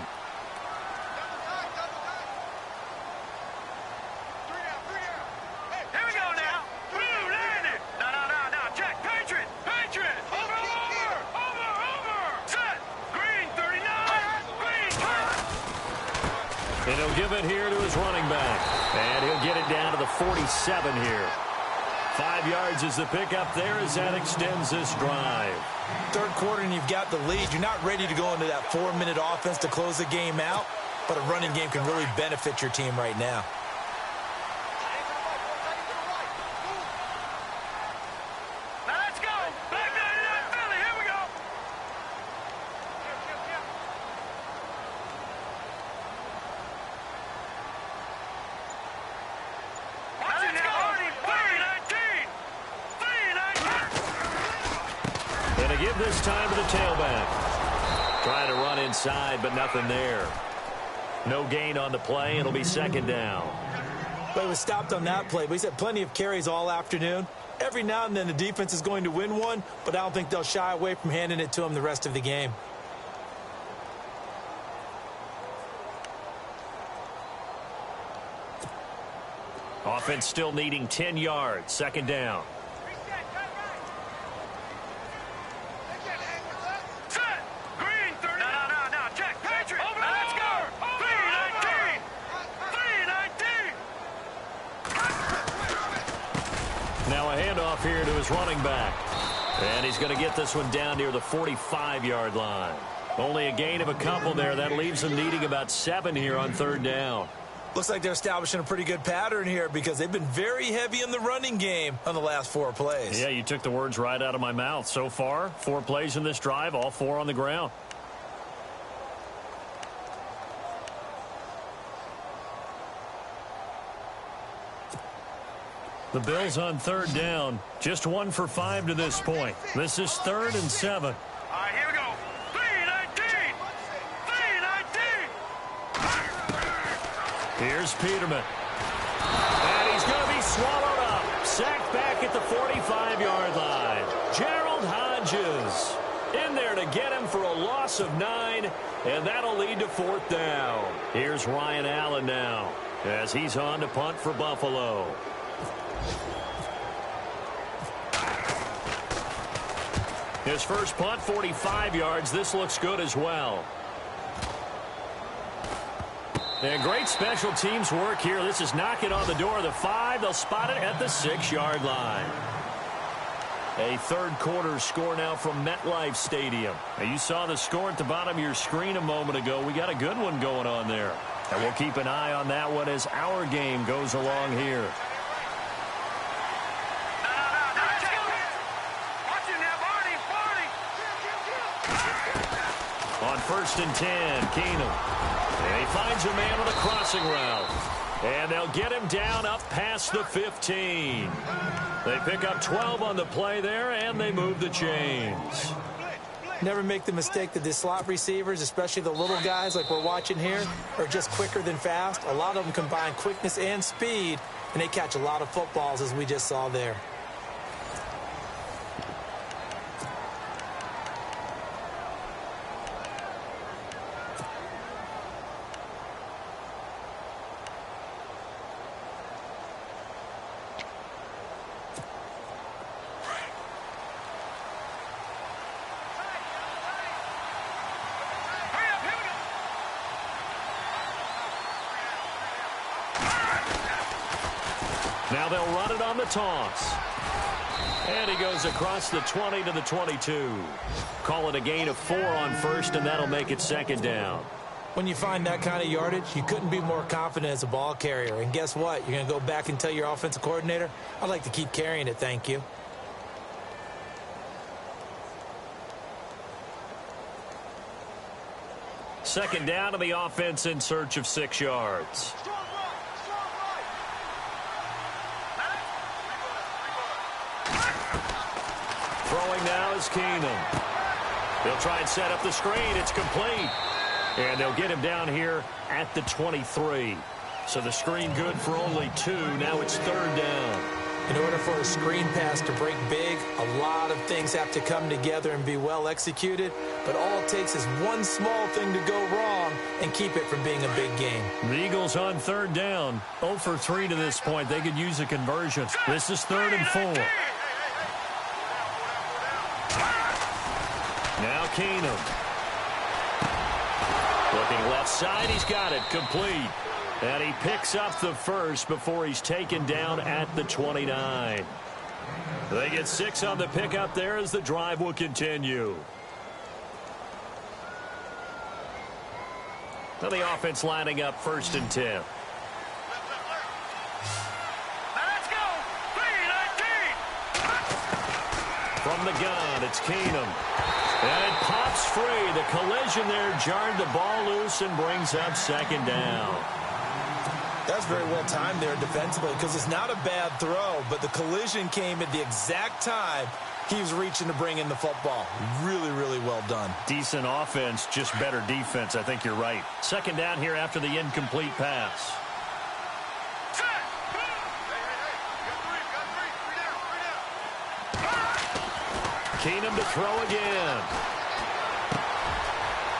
Here we go now. Blue, land it. No. Check. Patriot. Over. Set. Green, 39. Green, turn. And he'll give it here to his running back. And he'll get it down to the 47 here. 5 yards is the pickup there as that extends this drive. 3rd quarter and you've got the lead. You're not ready to go into that 4-minute offense to close the game out, but a running game can really benefit your team right now. Now let's go. Back 99 Philly. Here we go. Watch it now. 3-19. And to give this time to the tailback. Trying to run inside, but nothing there. No gain on the play. It'll be 2nd down. But it was stopped on that play. But he's had plenty of carries all afternoon. Every now and then the defense is going to win one, but I don't think they'll shy away from handing it to him the rest of the game. Offense still needing 10 yards. 2nd down. Set. Green, 30. No. Check. Patriot. Over. Let's go. 3-19. Now a handoff here to his running back. And he's going to get this one down near the 45-yard line. Only a gain of a couple there. That leaves them needing about 7 here on 3rd down. Looks like they're establishing a pretty good pattern here because they've been very heavy in the running game on the last 4 plays. Yeah, you took the words right out of my mouth. So far, 4 plays in this drive, all 4 on the ground. The Bills on 3rd down. Just 1 for 5 to this point. This is 3rd and 7. All right, here we go. 3-19. Here's Peterman. And he's going to be swallowed up. Sacked back at the 45-yard line. Gerald Hodges. In there to get him for a loss of 9, and that'll lead to 4th down. Here's Ryan Allen now as he's on to punt for Buffalo. His first punt, 45 yards. This looks good as well. And great special teams work here. This is knocking on the door of the 5. They'll spot it at the 6-yard line. A third quarter score now from MetLife Stadium. Now you saw the score at the bottom of your screen a moment ago. We got a good one going on there. And we'll keep an eye on that one as our game goes along here. On 1st and 10, Keenum. And he finds a man on a crossing route. And they'll get him down up past the 15. They pick up 12 on the play there, and they move the chains. Never make the mistake that the slot receivers, especially the little guys like we're watching here, are just quicker than fast. A lot of them combine quickness and speed, and they catch a lot of footballs, as we just saw there. Now they'll run it on the toss. And he goes across the 20 to the 22. Call it a gain of 4 on 1st, and that'll make it 2nd down. When you find that kind of yardage, you couldn't be more confident as a ball carrier. And guess what? You're going to go back and tell your offensive coordinator, I'd like to keep carrying it, thank you. Second down to the offense in search of 6 yards. Throwing now is Keenum. They'll try and set up the screen. It's complete. And they'll get him down here at the 23. So the screen good for only 2. Now it's 3rd down. In order for a screen pass to break big, a lot of things have to come together and be well executed. But all it takes is one small thing to go wrong and keep it from being a big game. The Eagles on 3rd down. 0 for 3 to this point. They could use a conversion. This is 3rd and 4. Now Keenum. Looking left side. He's got it. Complete. And he picks up the first before he's taken down at the 29. They get 6 on the pickup there as the drive will continue. Now the offense lining up 1st and 10. Let's go. 3-19. From the gun, it's Keenum. And it pops free. The collision there jarred the ball loose and brings up 2nd down. That's very well timed there defensively because it's not a bad throw, but the collision came at the exact time he was reaching to bring in the football. Really, really well done. Decent offense, just better defense. I think you're right. 2nd down here after the incomplete pass. Keenum to throw again.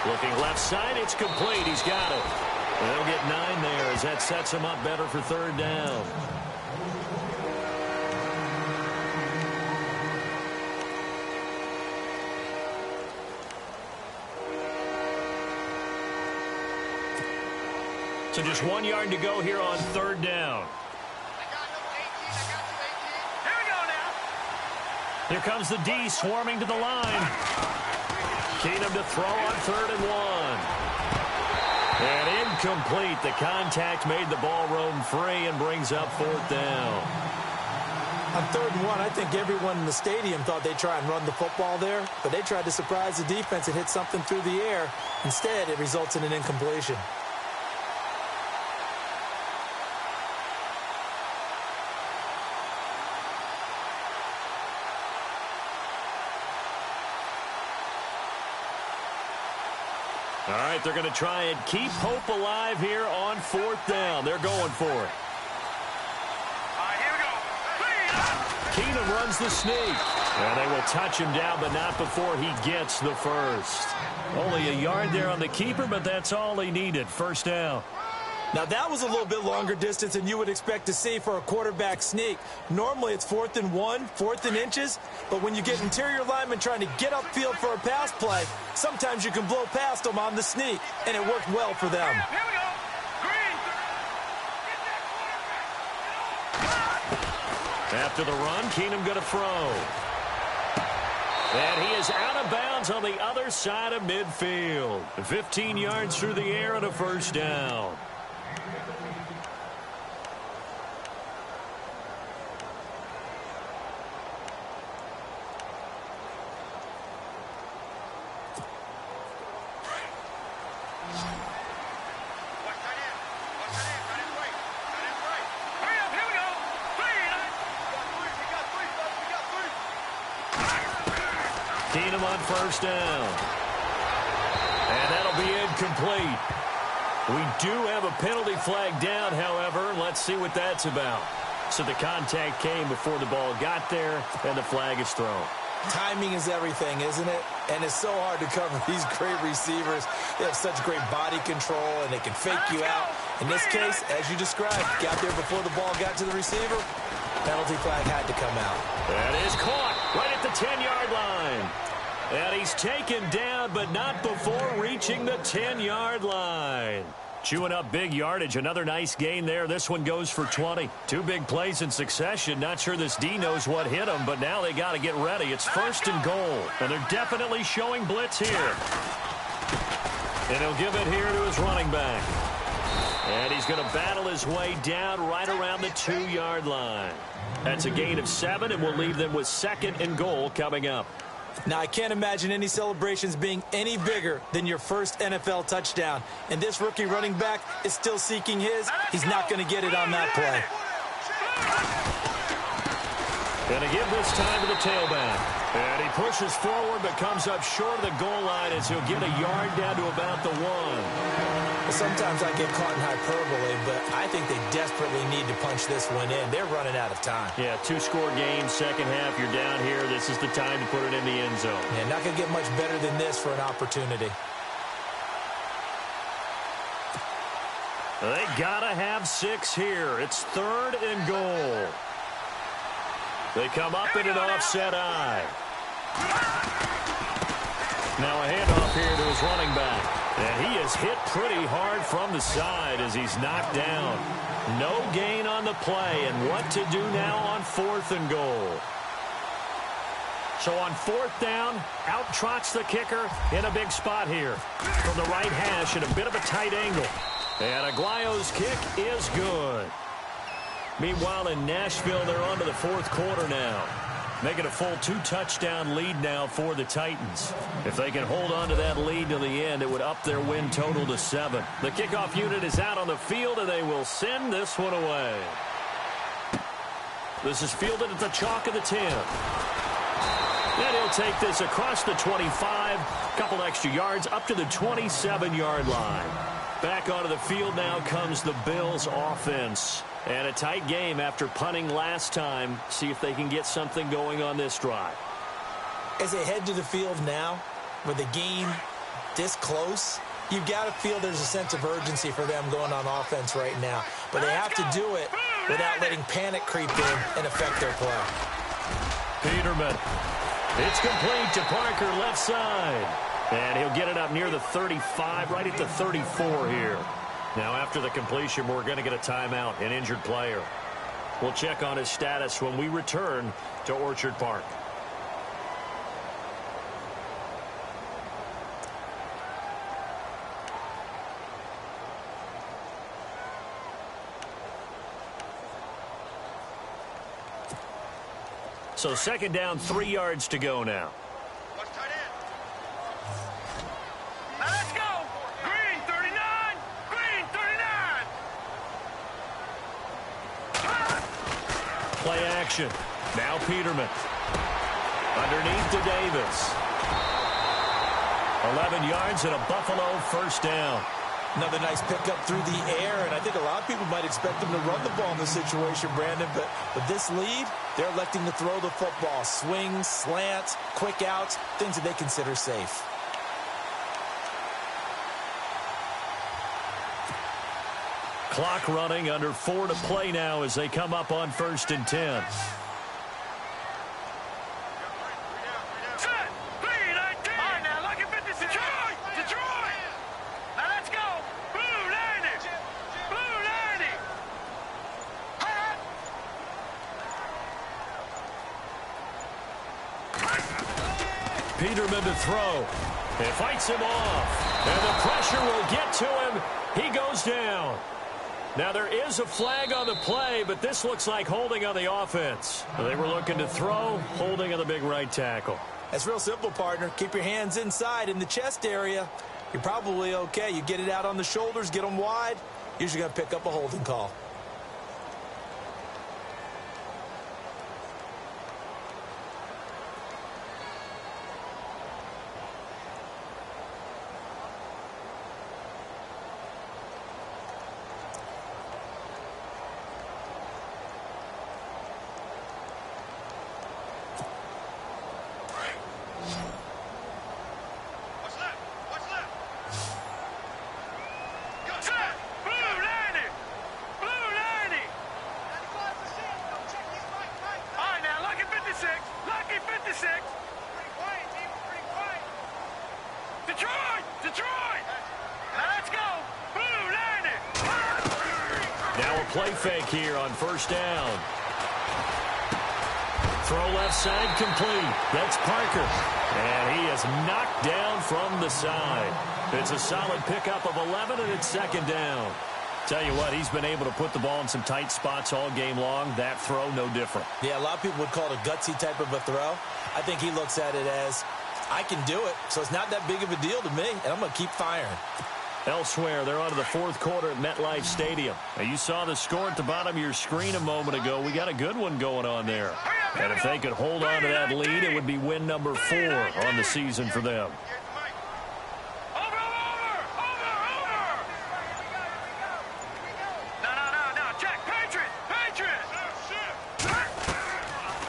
Looking left side, it's complete. He's got it. They'll get 9 there as that sets him up better for 3rd down. So just 1 yard to go here on 3rd down. Here we go now. Here comes the D swarming to the line. Keenum to throw on 3rd and 1. And incomplete. The contact made the ball roam free and brings up 4th down. On 3rd and 1, I think everyone in the stadium thought they'd try and run the football there, but they tried to surprise the defense and hit something through the air. Instead, it results in an incompletion. All right, they're going to try and keep hope alive here on 4th down. They're going for it. All right, here we go. Keenum runs the sneak. And they will touch him down, but not before he gets the first. Only a yard there on the keeper, but that's all he needed. First down. Now, that was a little bit longer distance than you would expect to see for a quarterback sneak. Normally, it's 4th and 1, 4th and inches. But when you get interior linemen trying to get upfield for a pass play, sometimes you can blow past them on the sneak, and it worked well for them. Here we go. Green. After the run, Keenum going to throw. And he is out of bounds on the other side of midfield. 15 yards through the air and a first down. Keenum on first down. And that'll be incomplete. We do have a penalty flag down, however. Let's see what that's about. So the contact came before the ball got there, and the flag is thrown. Timing is everything, isn't it? And it's so hard to cover these great receivers. They have such great body control, and they can fake you out. In this case, as you described, got there before the ball got to the receiver. Penalty flag had to come out. That is caught right at the 10-yard line. And he's taken down, but not before reaching the 10-yard line. Chewing up big yardage. Another nice gain there. This one goes for 20. Two big plays in succession. Not sure this D knows what hit him, but now they got to get ready. It's 1st and goal. And they're definitely showing blitz here. And he'll give it here to his running back. And he's going to battle his way down right around the 2-yard line. That's a gain of 7, and we'll leave them with 2nd and goal coming up. Now, I can't imagine any celebrations being any bigger than your first NFL touchdown. And this rookie running back is still seeking his. He's not going to get it on that play. Going to give this time to the tailback. And he pushes forward but comes up short of the goal line as he'll get a yard down to about the 1. Well, sometimes I get caught in hyperbole, but I think they desperately need to punch this one in. They're running out of time. Yeah, 2-score game, second half. You're down here. This is the time to put it in the end zone. Yeah, not going to get much better than this for an opportunity. They got to have 6 here. It's 3rd and goal. They come up in an offset eye. Now a handoff here to his running back. And he is hit pretty hard from the side as he's knocked down. No gain on the play. And what to do now on 4th and goal. So on 4th down, out trots the kicker in a big spot here. From the right hash at a bit of a tight angle. And Aguayo's kick is good. Meanwhile, in Nashville, they're on to the 4th quarter now. Making a full 2-touchdown lead now for the Titans. If they can hold on to that lead to the end, it would up their win total to 7. The kickoff unit is out on the field, and they will send this one away. This is fielded at the chalk of the 10. And he'll take this across the 25, couple extra yards, up to the 27-yard line. Back onto the field now comes the Bills offense. And a tight game after punting last time. See if they can get something going on this drive. As they head to the field now, with the game this close, you've got to feel there's a sense of urgency for them going on offense right now. But they have to do it without letting panic creep in and affect their play. Peterman. It's complete to Parker, left side. And he'll get it up near the 35, right at the 34 here. Now, after the completion, we're going to get a timeout, an injured player. We'll check on his status when we return to Orchard Park. So 2nd down, 3 yards to go now. Let's go. Green 39. Green 39. Play action. Now Peterman. Underneath to Davis. 11 yards and a Buffalo first down. Another nice pickup through the air, and I think a lot of people might expect them to run the ball in this situation, Brandon, but with this lead, they're electing to throw the football. Swings, slants, quick outs, things that they consider safe. Clock running, under 4 to play now as they come up on 1st and 10. Peterman to throw. It fights him off. And the pressure will get to him. He goes down. Now there is a flag on the play, but this looks like holding on the offense. They were looking to throw, holding on the big right tackle. That's real simple, partner. Keep your hands inside in the chest area. You're probably okay. You get it out on the shoulders, get them wide. Usually going to pick up a holding call. Play fake here on 1st down. Throw left side complete. That's Parker. And he is knocked down from the side. It's a solid pickup of 11, and it's 2nd down. Tell you what, he's been able to put the ball in some tight spots all game long. That throw, no different. Yeah, a lot of people would call it a gutsy type of a throw. I think he looks at it as, I can do it, so it's not that big of a deal to me, and I'm going to keep firing. Elsewhere, they're on to the 4th quarter at MetLife Stadium. Now, you saw the score at the bottom of your screen a moment ago. We got a good one going on there. And if they could hold on to that lead, it would be win number 4 on the season for them.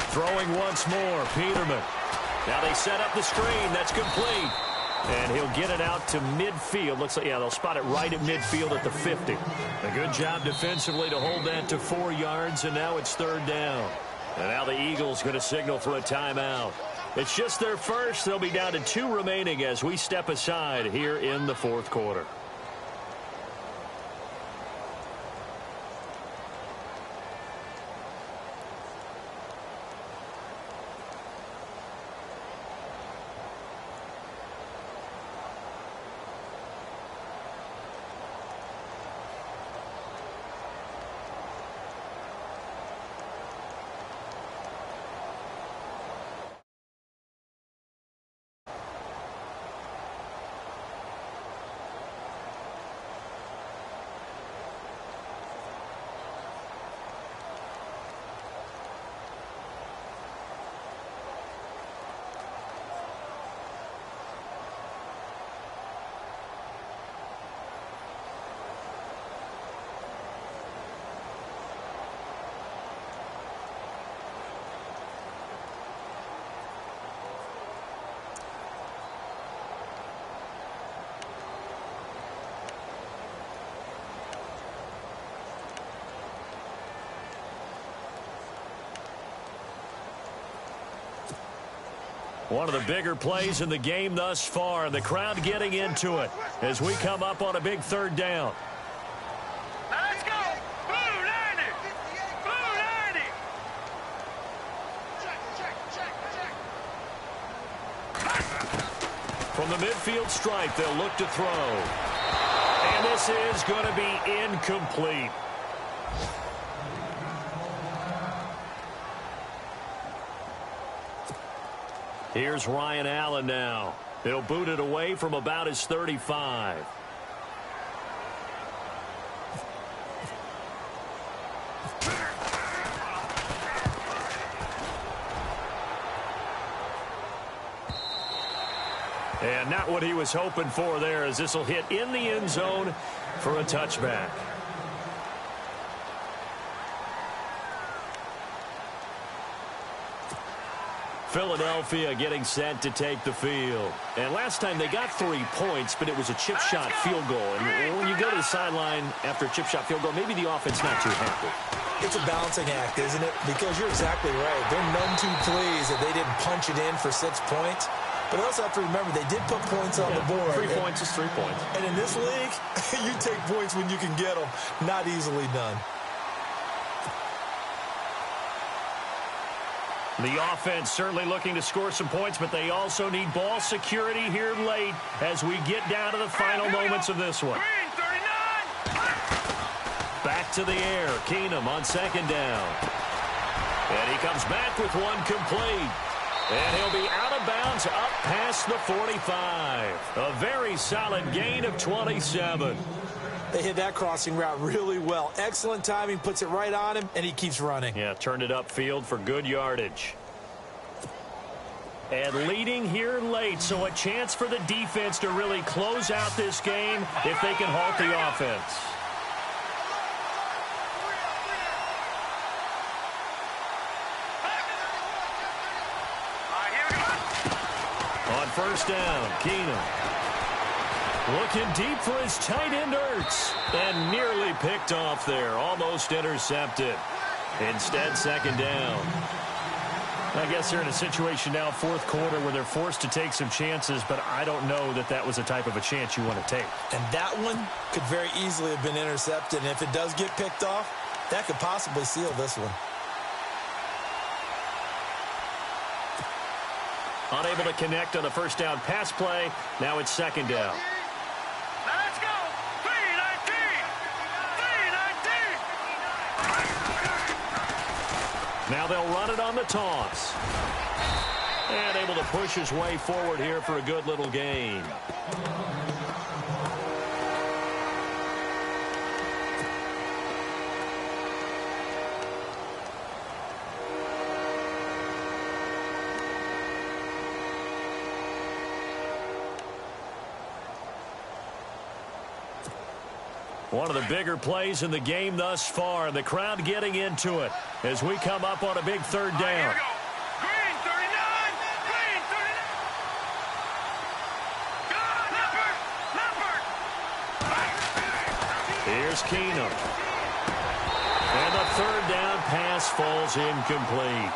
Throwing once more, Peterman. Now they set up the screen. That's complete. And he'll get it out to midfield. Looks like, yeah, they'll spot it right at midfield at the 50. A good job defensively to hold that to 4 yards, and now it's 3rd down. And now the Eagles going to signal for a timeout. It's just their first. They'll be down to 2 remaining as we step aside here in the 4th quarter. One of the bigger plays in the game thus far, and the crowd getting into it as we come up on a big 3rd down. Let's go! Blue 90! Blue 90! From the midfield stripe, they'll look to throw. And this is going to be incomplete. Here's Ryan Allen now. He'll boot it away from about his 35. And not what he was hoping for there, as this will hit in the end zone for a touchback. Philadelphia getting set to take the field. And last time they got 3 points, but it was a chip shot field goal. And when you go to the sideline after a chip shot field goal, maybe the offense not too happy. It's a balancing act, isn't it? Because you're exactly right. They're none too pleased that they didn't punch it in for 6 points. But also have to remember, they did put points on the board. 3 points is 3 points. And in this league, you take points when you can get them. Not easily done. The offense certainly looking to score some points, but they also need ball security here late as we get down to the final moments of this one. Back to the air. Keenum on second down. And he comes back with one complete. And he'll be out of bounds up past the 45. A very solid gain of 27. They hit that crossing route really well. Excellent timing, puts it right on him, and he keeps running. Yeah, turned it upfield for good yardage. And leading here late, so a chance for the defense to really close out this game if they can halt the offense. On first down, Keenum. Looking deep for his tight end, Ertz. And nearly picked off there. Almost intercepted. Instead, second down. I guess they're in a situation now, fourth quarter, where they're forced to take some chances, but I don't know that that was the type of a chance you want to take. And that one could very easily have been intercepted. And if it does get picked off, that could possibly seal this one. Unable to connect on the first down pass play. Now it's second down. Let's go. 3-19. Now they'll run it on the toss. And able to push his way forward here for a good little gain. One of the bigger plays in the game thus far. The crowd getting into it as we come up on a big third down. Here we go. Green 39. Green 39. Go, Leopard. Here's Keenum. And the third down pass falls incomplete.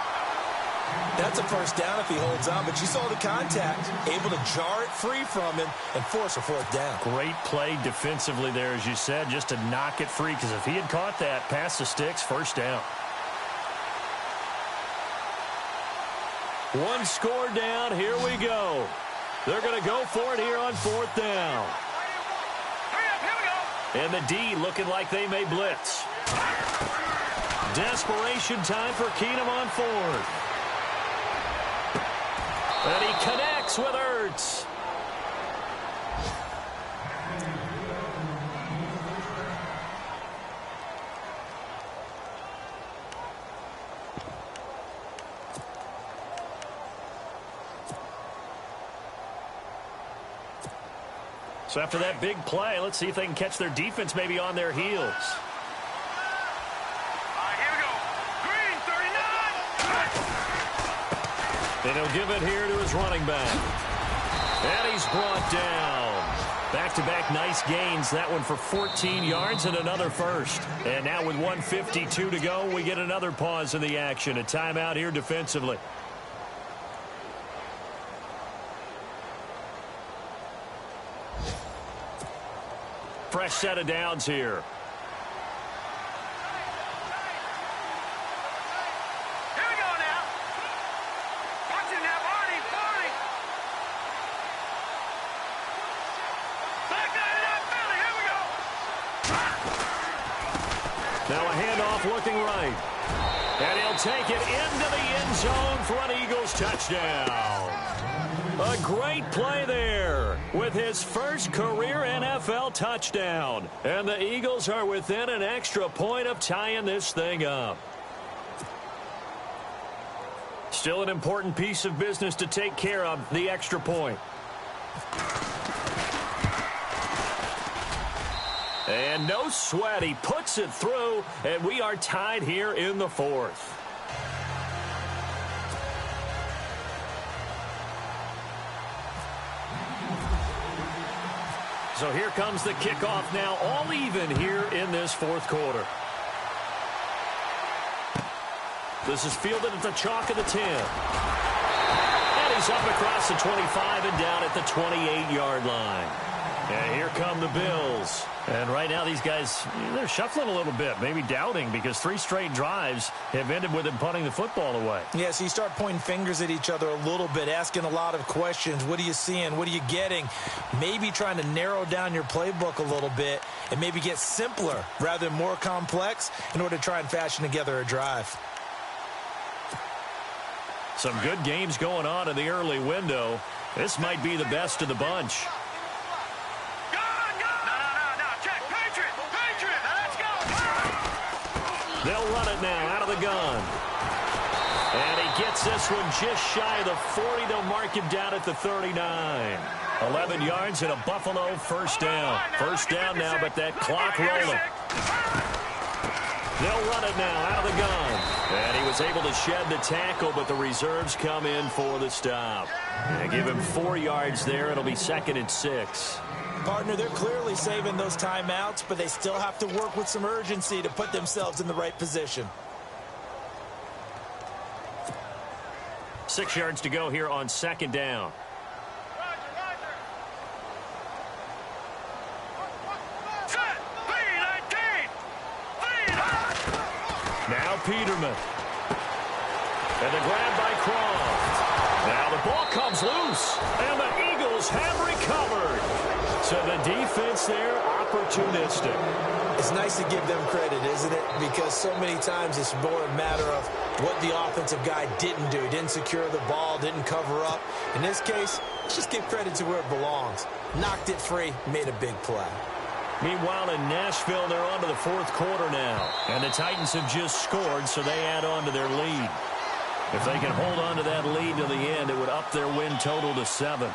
That's a first down if he holds on, but you saw the contact, able to jar it free from him and force a fourth down. Great play defensively there, as you said, just to knock it free, because if he had caught that, past the sticks, first down. One score down, here we go. They're going to go for it here on fourth down. Hurry up, here we go. And the D looking like they may blitz. Desperation time for Keenum on fourth. And he connects with Ertz. So after that big play, let's see if they can catch their defense maybe on their heels. And he'll give it here to his running back. And he's brought down. Back-to-back nice gains. That one for 14 yards and another first. And now with 1:52 to go, we get another pause in the action. A timeout here defensively. Fresh set of downs here. Now a handoff looking right. And he'll take it into the end zone for an Eagles touchdown. A great play there with his first career NFL touchdown. And the Eagles are within an extra point of tying this thing up. Still an important piece of business to take care of, the extra point. And no sweat. He puts it through, and we are tied here in the fourth. So here comes the kickoff now, all even here in this fourth quarter. This is fielded at the chalk of the 10. And he's up across the 25 and down at the 28-yard line. And here come the Bills. And right now these guys, they're shuffling a little bit, maybe doubting, because 3 straight drives have ended with them punting the football away. Yeah, so you start pointing fingers at each other a little bit, asking a lot of questions. What are you seeing? What are you getting? Maybe trying to narrow down your playbook a little bit and maybe get simpler rather than more complex in order to try and fashion together a drive. Some good games going on in the early window. This might be the best of the bunch. They'll run it now out of the gun. And he gets this one just shy of the 40. They'll mark him down at the 39. 11 yards and a Buffalo first down. First down now, but that clock rolling. They'll run it now out of the gun. And he was able to shed the tackle, but the reserves come in for the stop. And give him 4 yards there. It'll be 2nd and 6. Partner, they're clearly saving those timeouts, but they still have to work with some urgency to put themselves in the right position. 6 yards to go here on 2nd down. Now Peterman. And the grab by Croft. Now the ball comes loose, and the Eagles have recovered. So the defense there, opportunistic. It's nice to give them credit, isn't it? Because so many times it's more a matter of what the offensive guy didn't do. Didn't secure the ball, didn't cover up. In this case, let's just give credit to where it belongs. Knocked it free, made a big play. Meanwhile, in Nashville, they're on to the fourth quarter now. And the Titans have just scored, so they add on to their lead. If they can hold on to that lead to the end, it would up their win total to 7.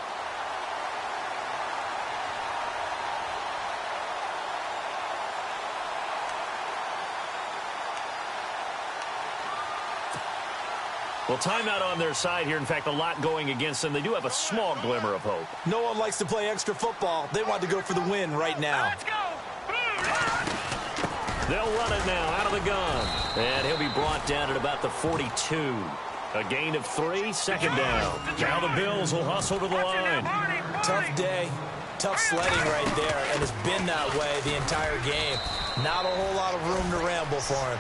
Well, timeout on their side here. In fact, a lot going against them. They do have a small glimmer of hope. No one likes to play extra football. They want to go for the win right now. Let's go! They'll run it now out of the gun. And he'll be brought down at about the 42. A gain of 3, 2nd down. Now the Bills will hustle to the line. Tough day. Tough sledding right there. And it's been that way the entire game. Not a whole lot of room to ramble for him.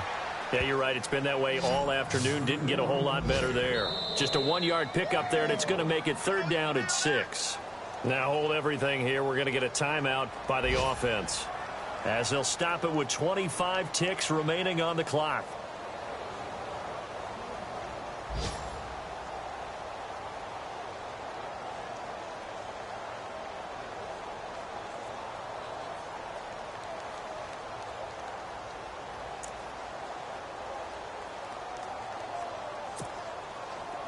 Yeah, you're right. It's been that way all afternoon. Didn't get a whole lot better there. Just a 1-yard pickup there, and it's going to make it 3rd down at 6. Now hold everything here. We're going to get a timeout by the offense, as they'll stop it with 25 ticks remaining on the clock.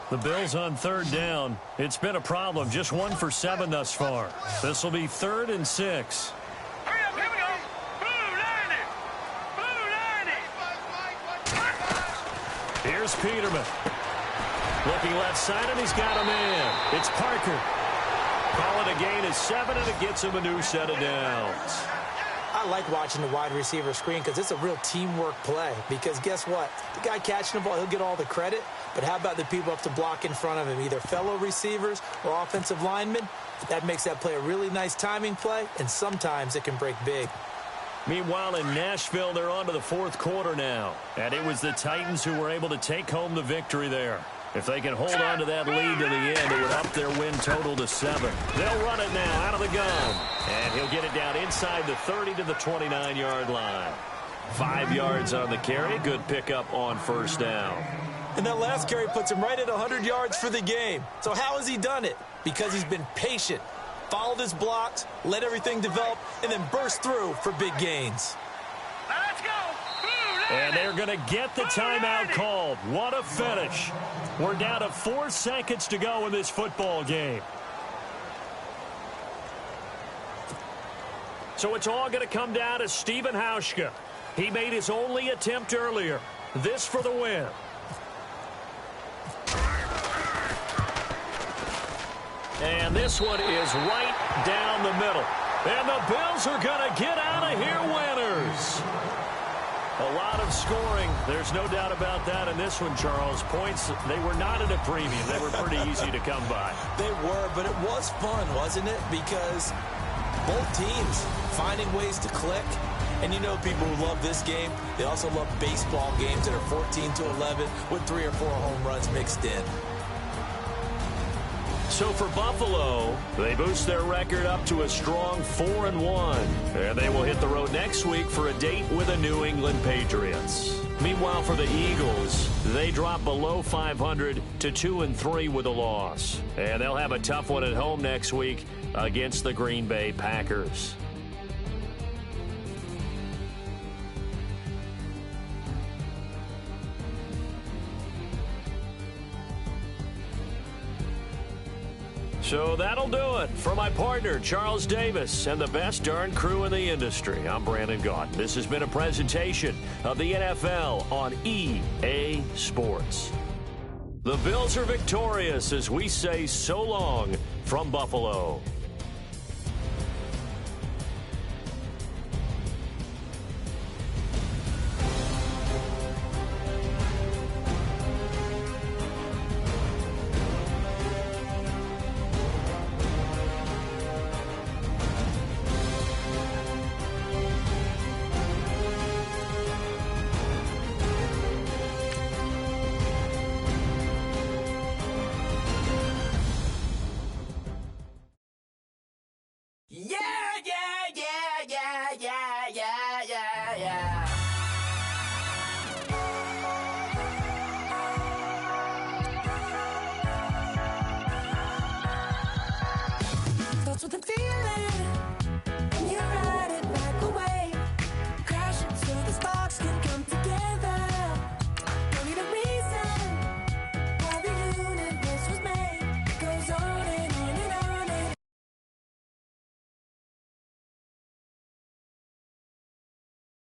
The Bills on 3rd down. It's been a problem. Just 1 for 7 thus far. This will be 3rd and 6. Hurry up, here we go. Blue 90. Blue 90. Here's Peterman. Looking left side, and he's got a man. It's Parker. Call it a gain of 7, and it gets him a new set of downs. I like watching the wide receiver screen because it's a real teamwork play. Because guess what? The guy catching the ball, he'll get all the credit. But how about the people up to block in front of him, either fellow receivers or offensive linemen? That makes that play a really nice timing play, and sometimes it can break big. Meanwhile, in Nashville, they're on to the fourth quarter now. And it was the Titans who were able to take home the victory there. If they can hold on to that lead to the end, it would up their win total to 7. They'll run it now out of the gun. And he'll get it down inside the 30 to the 29-yard line. 5 yards on the carry. Good pickup on 1st down. And that last carry puts him right at 100 yards for the game. So how has he done it? Because he's been patient, followed his blocks, let everything develop, and then burst through for big gains. Let's go. And they're going to get the timeout called. What a finish. We're down to 4 seconds to go in this football game. So it's all going to come down to Steven Hauschka. He made his only attempt earlier. This for the win. And this one is right down the middle. And the Bills are going to get out of here winners. A lot of scoring. There's no doubt about that in this one, Charles. Points, they were not at a premium. They were pretty easy to come by. They were, but it was fun, wasn't it? Because both teams finding ways to click. And you know people who love this game, they also love baseball games that are 14-11 with 3 or 4 home runs mixed in. So for Buffalo, they boost their record up to a strong 4-1. And they will hit the road next week for a date with the New England Patriots. Meanwhile, for the Eagles, they drop below 500 to 2-3 with a loss. And they'll have a tough one at home next week against the Green Bay Packers. So that'll do it. For my partner, Charles Davis, and the best darn crew in the industry, I'm Brandon Gaudin. This has been a presentation of the NFL on EA Sports. The Bills are victorious as we say so long from Buffalo. Yeah!